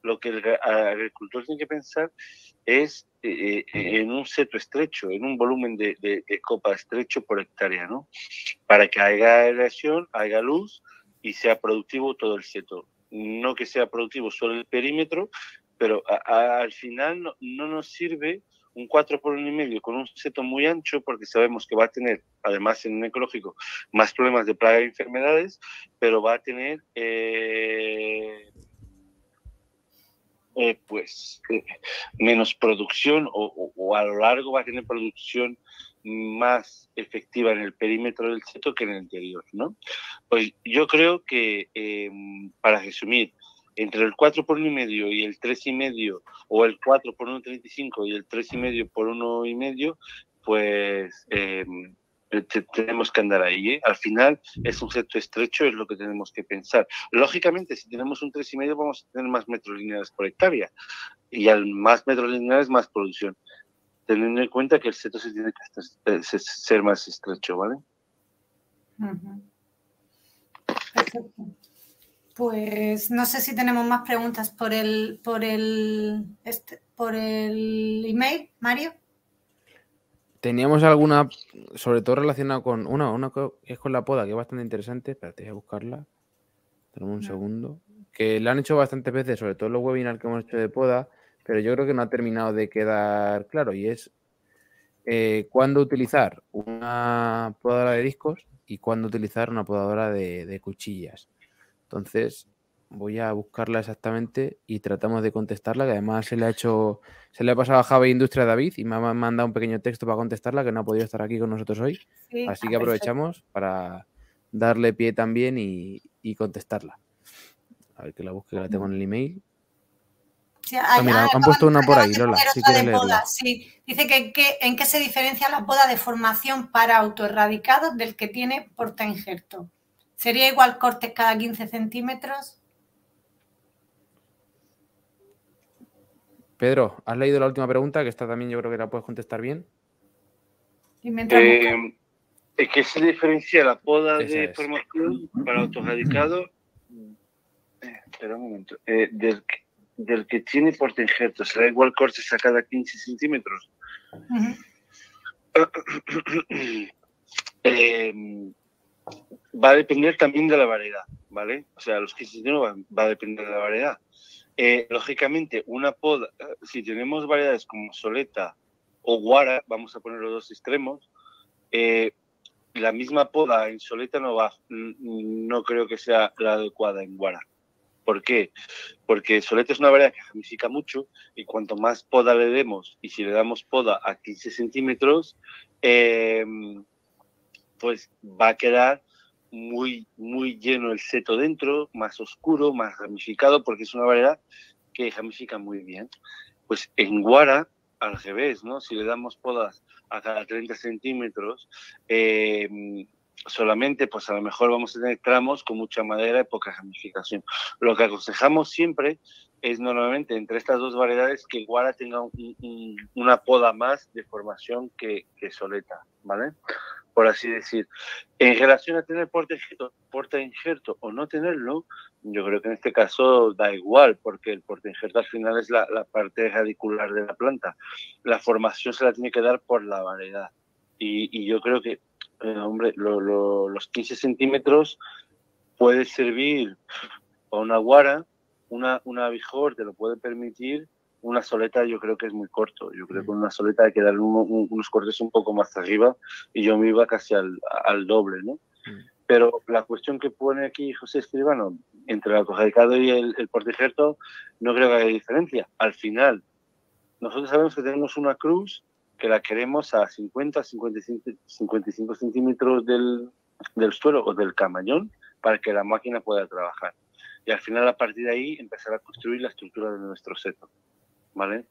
lo que el agricultor tiene que pensar es en un seto estrecho, en un volumen de copa estrecho por hectárea, ¿no? Para que haya aireación, haya luz y sea productivo todo el seto. no que sea productivo solo el perímetro, pero al final no nos sirve un 4 por 1,5 con un seto muy ancho, porque sabemos que va a tener, además en un ecológico, más problemas de plaga y enfermedades, pero va a tener menos producción, o a lo largo va a tener producción más efectiva en el perímetro del seto que en el interior, ¿no? Pues yo creo que, para resumir, entre el 4 por 1,5 y el 3,5, o el 4 por 1,35 y el 3,5 por 1,5, pues tenemos que andar ahí, ¿eh? Al final es un seto estrecho, es lo que tenemos que pensar. Lógicamente, si tenemos un 3,5 vamos a tener más metros lineales por hectárea, y al más metros lineales más producción, teniendo en cuenta que el seto se tiene que ser más estrecho, ¿vale? Perfecto. Pues no sé si tenemos más preguntas por el email, Mario. Teníamos alguna, sobre todo relacionada con una que es con la poda, que es bastante interesante. Espérate, voy a buscarla. Tenemos un segundo. Que la han hecho bastantes veces, sobre todo en los webinars que hemos hecho de poda, pero yo creo que no ha terminado de quedar claro, y es cuándo utilizar una podadora de discos y cuándo utilizar una podadora de cuchillas. Entonces, voy a buscarla exactamente y tratamos de contestarla, que además se le ha pasado a Java Industria David y me ha mandado un pequeño texto para contestarla, que no ha podido estar aquí con nosotros hoy. Sí, así que aprovechamos para darle pie también y contestarla. A ver, que la busque, que la tengo en el email. Sí, mira, han puesto una por ahí, Lola. Si quieres leerla. Sí. Dice que en qué se diferencia la poda de formación para autoerradicado del que tiene portainjerto. ¿Sería igual cortes cada 15 centímetros? Pedro, ¿has leído la última pregunta? Que esta también yo creo que la puedes contestar bien. ¿En qué se diferencia la poda de formación para autoerradicado? Espera un momento. Del que tiene portainjerto, ¿será igual cortes a cada 15 centímetros? Va a depender también de la variedad, ¿vale? O sea, los 15 centímetros va a depender de la variedad. Lógicamente, una poda, si tenemos variedades como soleta o guara, vamos a poner los dos extremos, la misma poda en soleta no creo que sea la adecuada en guara. ¿Por qué? Porque soleta es una variedad que ramifica mucho, y cuanto más poda le demos, y si le damos poda a 15 centímetros, pues va a quedar muy, muy lleno el seto dentro, más oscuro, más ramificado, porque es una variedad que ramifica muy bien. Pues en guara, al revés, ¿no? Si le damos podas a cada 30 centímetros, solamente, pues a lo mejor vamos a tener tramos con mucha madera y poca ramificación. Lo que aconsejamos siempre es, normalmente, entre estas dos variedades, que guara tenga una poda más de formación que soleta, ¿vale? Por así decir. En relación a tener portainjerto o no tenerlo, yo creo que en este caso da igual, porque el portainjerto al final es la parte radicular de la planta. La formación se la tiene que dar por la variedad. Y yo creo que, hombre, los 15 centímetros puede servir para una guara, una abejor te lo puede permitir. Una soleta yo creo que es muy corto. Yo creo que una soleta hay que darle unos cortes un poco más arriba, y yo me iba casi al doble, ¿no? Pero la cuestión que pone aquí José Escribano, entre el autoerradicado y el portainjerto, no creo que haya diferencia. Al final, nosotros sabemos que tenemos una cruz que la queremos a 50, 55 centímetros del suelo o del camañón, para que la máquina pueda trabajar. Y al final, a partir de ahí, empezar a construir la estructura de nuestro seto, ¿vale?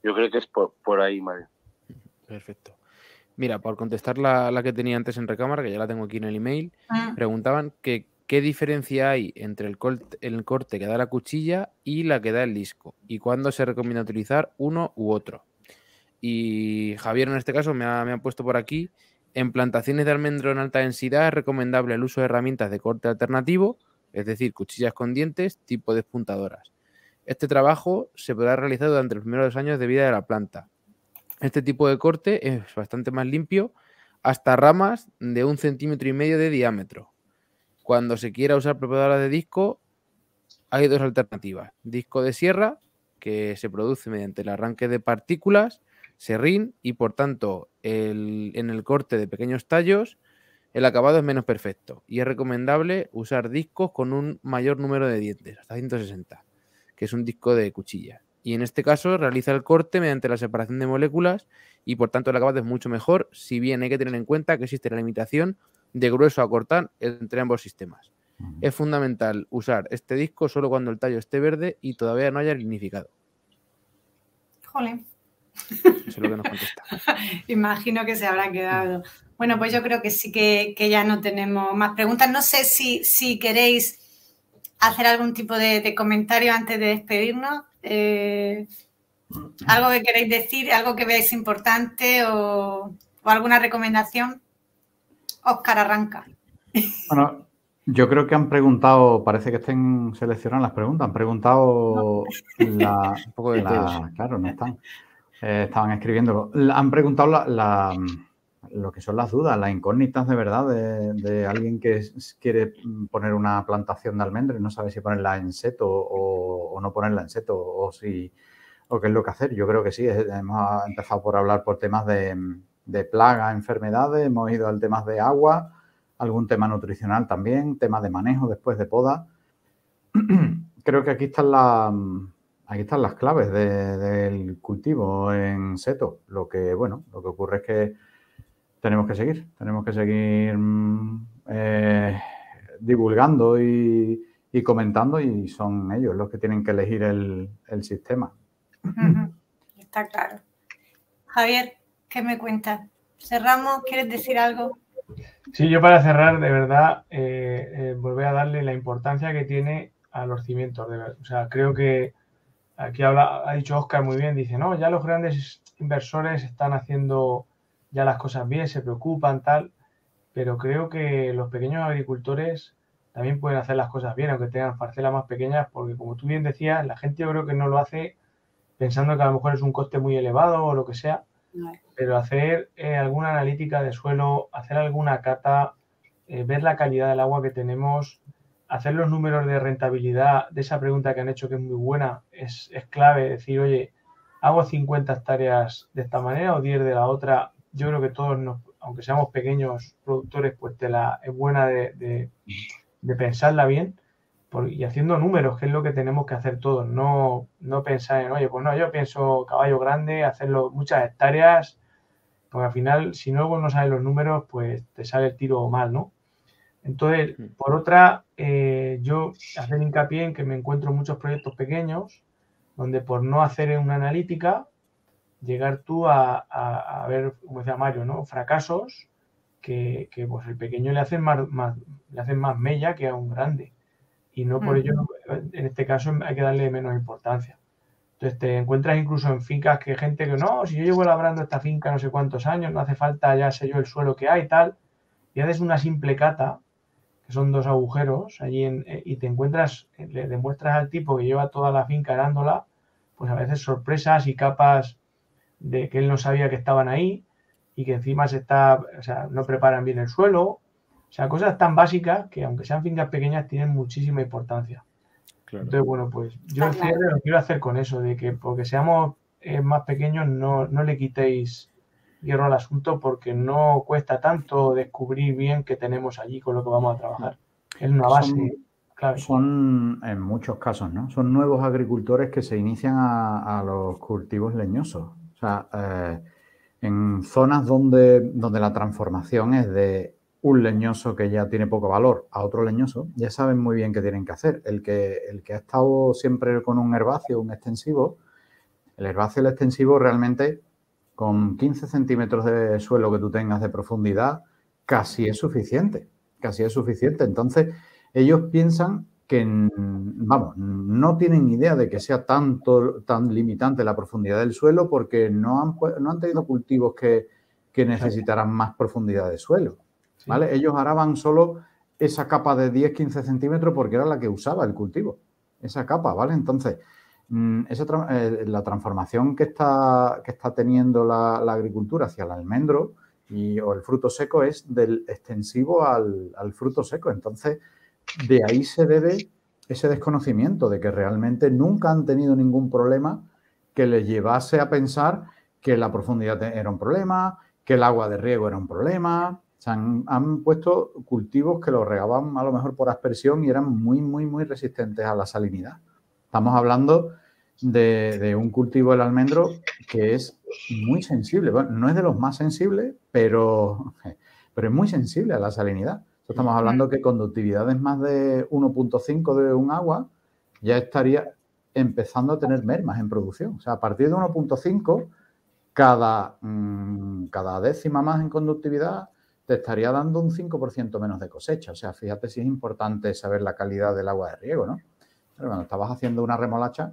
Yo creo que es por ahí, Mario. Perfecto. Mira, por contestar la que tenía antes en recámara, que ya la tengo aquí en el email, preguntaban que qué diferencia hay entre el corte que da la cuchilla y la que da el disco, y cuándo se recomienda utilizar uno u otro. Y Javier, en este caso, me ha puesto por aquí: en plantaciones de almendro en alta densidad es recomendable el uso de herramientas de corte alternativo, es decir, cuchillas con dientes tipo despuntadoras. Este trabajo se podrá realizar durante los primeros 2 años de vida de la planta. Este tipo de corte es bastante más limpio, hasta ramas de 1,5 centímetros de diámetro. Cuando se quiera usar preparadoras de disco, hay dos alternativas. Disco de sierra, que se produce mediante el arranque de partículas, serrín, y por tanto en el corte de pequeños tallos el acabado es menos perfecto y es recomendable usar discos con un mayor número de dientes, hasta 160, que es un disco de cuchilla. Y en este caso realiza el corte mediante la separación de moléculas y por tanto el acabado es mucho mejor, si bien hay que tener en cuenta que existe la limitación de grueso a cortar entre ambos sistemas. Es fundamental usar este disco solo cuando el tallo esté verde y todavía no haya lignificado. Jolín. Eso es lo que nos contesta. Imagino que se habrá quedado. Bueno, pues yo creo que sí que ya no tenemos más preguntas. No sé si queréis hacer algún tipo de comentario antes de despedirnos. ¿Algo que queréis decir? ¿Algo que veáis importante o alguna recomendación? Óscar, arranca. Bueno, yo creo que han preguntado, parece que estén seleccionando las preguntas, han preguntado Un poco de todos. Claro, no están. Estaban escribiéndolo. Han preguntado lo que son las dudas, las incógnitas de verdad de alguien que quiere poner una plantación de almendra y no sabe si ponerla en seto o no ponerla en seto o qué es lo que hacer. Yo creo que sí. Hemos empezado por hablar por temas de plagas, enfermedades, hemos ido al tema de agua, algún tema nutricional también, tema de manejo después de poda. Creo que aquí están las claves del cultivo en seto. Lo que ocurre es que tenemos que seguir divulgando y comentando, y son ellos los que tienen que elegir el sistema. Está claro. Javier, ¿qué me cuentas? ¿Cerramos? ¿Quieres decir algo? Sí, yo para cerrar, de verdad, volver a darle la importancia que tiene a los cimientos. O sea, creo que aquí ha dicho Óscar muy bien, dice, no, ya los grandes inversores están haciendo ya las cosas bien, se preocupan, tal, pero creo que los pequeños agricultores también pueden hacer las cosas bien, aunque tengan parcelas más pequeñas, porque como tú bien decías, la gente yo creo que no lo hace pensando que a lo mejor es un coste muy elevado o lo que sea, pero hacer alguna analítica de suelo, hacer alguna cata, ver la calidad del agua que tenemos, hacer los números de rentabilidad de esa pregunta que han hecho, que es muy buena, es clave. Decir, oye, hago 50 hectáreas de esta manera o 10 de la otra. Yo creo que todos, aunque seamos pequeños productores, pues es buena de pensarla bien y haciendo números, que es lo que tenemos que hacer todos. No pensar en, oye, pues no, yo pienso caballo grande, hacerlo muchas hectáreas, porque al final, si luego no sabes los números, pues te sale el tiro mal, ¿no? Entonces, por otra, yo hacer hincapié en que me encuentro muchos proyectos pequeños donde por no hacer una analítica, llegar tú a ver, como decía Mario, ¿no? Fracasos que pues el pequeño le hacen más mella que a un grande. Y no por ello, en este caso, hay que darle menos importancia. Entonces, te encuentras incluso en fincas que gente que no, si yo llevo labrando esta finca no sé cuántos años, no hace falta, ya sé yo el suelo que hay y tal, y haces una simple cata, que son 2 agujeros, allí y te encuentras, le demuestras al tipo que lleva toda la finca arándola, pues a veces sorpresas y capas de que él no sabía que estaban ahí y que encima no preparan bien el suelo. O sea, cosas tan básicas que aunque sean fincas pequeñas tienen muchísima importancia. Claro. Entonces, bueno, pues yo el cierre lo quiero hacer con eso, de que porque seamos más pequeños no le quitéis hierro al asunto, porque no cuesta tanto descubrir bien qué tenemos allí con lo que vamos a trabajar. Es una base clave. Son, en muchos casos, ¿no? Son nuevos agricultores que se inician a los cultivos leñosos. O sea, en zonas donde la transformación es de un leñoso que ya tiene poco valor a otro leñoso, ya saben muy bien qué tienen que hacer. El que ha estado siempre con un herbáceo, un extensivo, el herbáceo y el extensivo realmente con 15 centímetros de suelo que tú tengas de profundidad casi es suficiente, Entonces, ellos piensan que, no tienen idea de que sea tan limitante la profundidad del suelo porque no han tenido cultivos que necesitaran más profundidad de suelo. ¿Vale? Ellos araban solo esa capa de 10-15 centímetros porque era la que usaba el cultivo. Esa capa, ¿vale? Entonces, la transformación que está teniendo la agricultura hacia el almendro o el fruto seco es del extensivo al fruto seco. Entonces, de ahí se debe ese desconocimiento de que realmente nunca han tenido ningún problema que les llevase a pensar que la profundidad era un problema, que el agua de riego era un problema. O sea, han puesto cultivos que los regaban a lo mejor por aspersión y eran muy, muy, muy resistentes a la salinidad. Estamos hablando de un cultivo del almendro que es muy sensible. Bueno, no es de los más sensibles, pero es muy sensible a la salinidad. Estamos hablando que conductividades más de 1.5 de un agua ya estaría empezando a tener mermas en producción. O sea, a partir de 1.5, cada décima más en conductividad te estaría dando un 5% menos de cosecha. O sea, fíjate si es importante saber la calidad del agua de riego, ¿no? Pero cuando estabas haciendo una remolacha,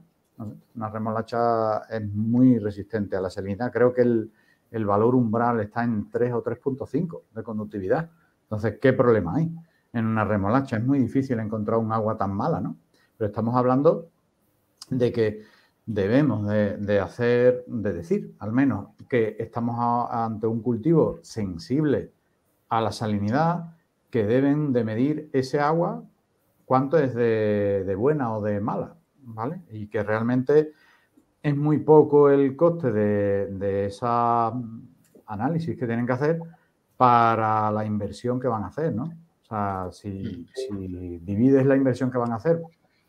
una remolacha es muy resistente a la salinidad. Creo que el valor umbral está en 3 o 3.5 de conductividad. Entonces, ¿qué problema hay en una remolacha? Es muy difícil encontrar un agua tan mala, ¿no? Pero estamos hablando de que debemos de decir, al menos, que estamos ante un cultivo sensible a la salinidad, que deben de medir ese agua, cuánto es de buena o de mala, ¿vale? Y que realmente es muy poco el coste de esa análisis que tienen que hacer para la inversión que van a hacer, ¿no? O sea, si divides la inversión que van a hacer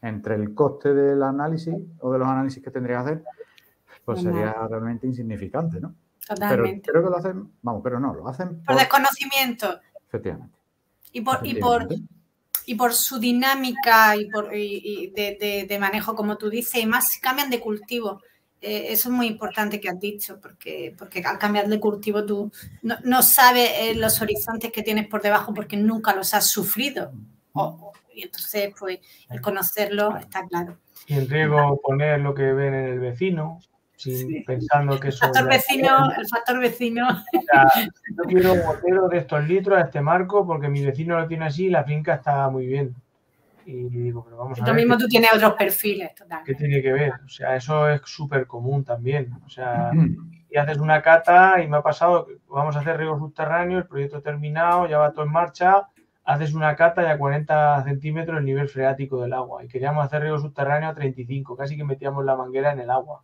entre el coste del análisis o de los análisis que tendría que hacer, pues sería realmente insignificante, ¿no? Totalmente. Pero creo que lo hacen, pero no, lo hacen por desconocimiento. Efectivamente. Y por su dinámica y de manejo, como tú dices, y más si cambian de cultivo. Eso es muy importante que has dicho, porque al cambiar de cultivo tú no sabes los horizontes que tienes por debajo porque nunca los has sufrido. Y entonces, pues, el conocerlo está claro. Y en riego poner lo que ven en el vecino, pensando que eso... El factor vecino. O sea, yo quiero un botero de estos litros a este marco porque mi vecino lo tiene así y la finca está muy bien. Y digo, pero vamos a ver. Lo mismo tú tienes otros perfiles, totalmente. ¿Qué tiene que ver? O sea, eso es súper común también. O sea, y haces una cata y me ha pasado que vamos a hacer riego subterráneo, el proyecto terminado, ya va todo en marcha, haces una cata y a 40 centímetros el nivel freático del agua. Y queríamos hacer riego subterráneo a 35, casi que metíamos la manguera en el agua.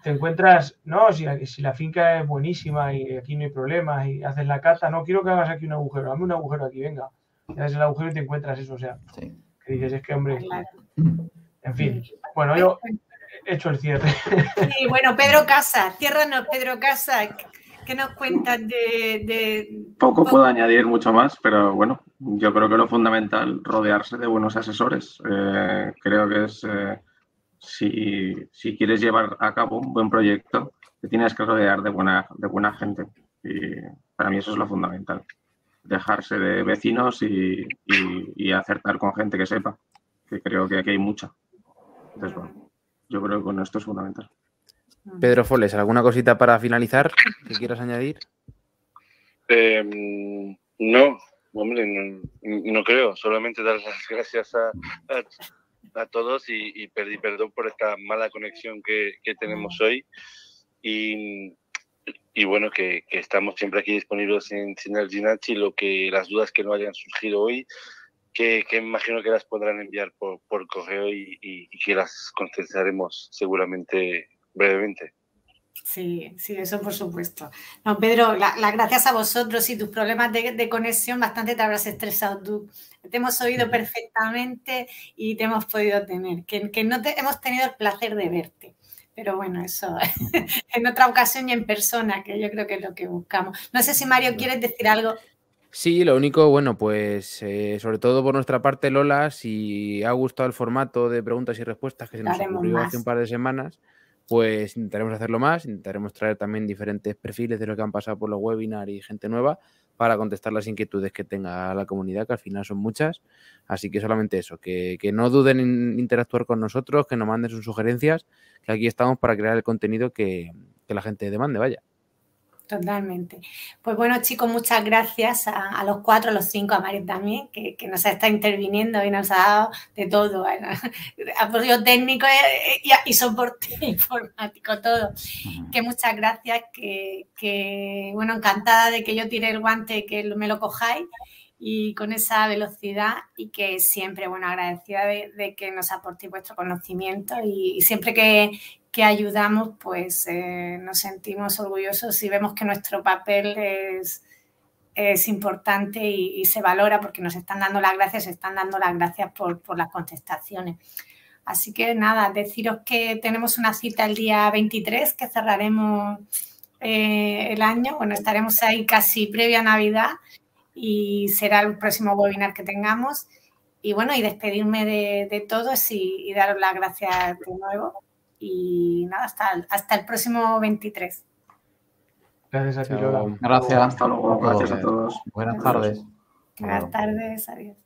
Te encuentras, no, si la finca es buenísima y aquí no hay problemas y haces la cata, no quiero que hagas aquí un agujero, dame un agujero aquí, venga. Y haces el agujero y te encuentras eso, o sea, que dices, es que hombre, en fin. Bueno, yo he hecho el cierre. Sí, bueno, Pedro Casas, ciérranos, Pedro Casas, ¿qué nos cuentas de...? Poco puedo añadir mucho más, pero bueno, yo creo que lo fundamental, rodearse de buenos asesores. Creo que es, si quieres llevar a cabo un buen proyecto, te tienes que rodear de buena gente. Y para mí eso es lo fundamental. Dejarse de vecinos y acertar con gente que sepa, que creo que aquí hay mucha. Entonces, bueno, yo creo que con esto es fundamental. Pedro Foles, ¿alguna cosita para finalizar que quieras añadir? No, hombre, no creo. Solamente dar las gracias a todos y pedir perdón por esta mala conexión que tenemos hoy. Y bueno, que estamos siempre aquí disponibles en Synergy Nuts y las dudas que no hayan surgido hoy, que imagino que las podrán enviar por correo y que las contestaremos seguramente brevemente. Sí, eso por supuesto. No, Pedro, las gracias a vosotros y tus problemas de conexión bastante te habrás estresado tú. Te hemos oído perfectamente y te hemos podido tener. Que no hemos tenido el placer de verte. Pero bueno, eso en otra ocasión y en persona, que yo creo que es lo que buscamos. No sé si Mario quieres decir algo. Sí, lo único, bueno, pues sobre todo por nuestra parte, Lola, si ha gustado el formato de preguntas y respuestas que se nos ocurrió hace un par de semanas, pues intentaremos hacerlo más, intentaremos traer también diferentes perfiles de lo que han pasado por los webinars y gente nueva para contestar las inquietudes que tenga la comunidad, que al final son muchas. Así que solamente eso, que no duden en interactuar con nosotros, que nos manden sus sugerencias, que aquí estamos para crear el contenido que la gente demande, vaya. Totalmente. Pues bueno, chicos, muchas gracias a los 4, a los 5, a Mario también, que nos está interviniendo y nos ha dado de todo, apoyo técnico y soporte informático, todo. Que muchas gracias, que bueno, encantada de que yo tire el guante y que me lo cojáis y con esa velocidad, y que siempre, bueno, agradecida de que nos aportéis vuestro conocimiento y siempre que ayudamos, pues nos sentimos orgullosos y vemos que nuestro papel es importante y se valora, porque nos están dando las gracias por las contestaciones. Así que nada, deciros que tenemos una cita el día 23, que cerraremos el año. Bueno, estaremos ahí casi previa a Navidad y será el próximo webinar que tengamos. Y bueno, y despedirme de todos y daros las gracias de nuevo. Y nada, hasta el próximo 23. Gracias a ti, Lola. Gracias. Hasta luego. Gracias a todos. Buenas tardes. Buenas tardes, adiós.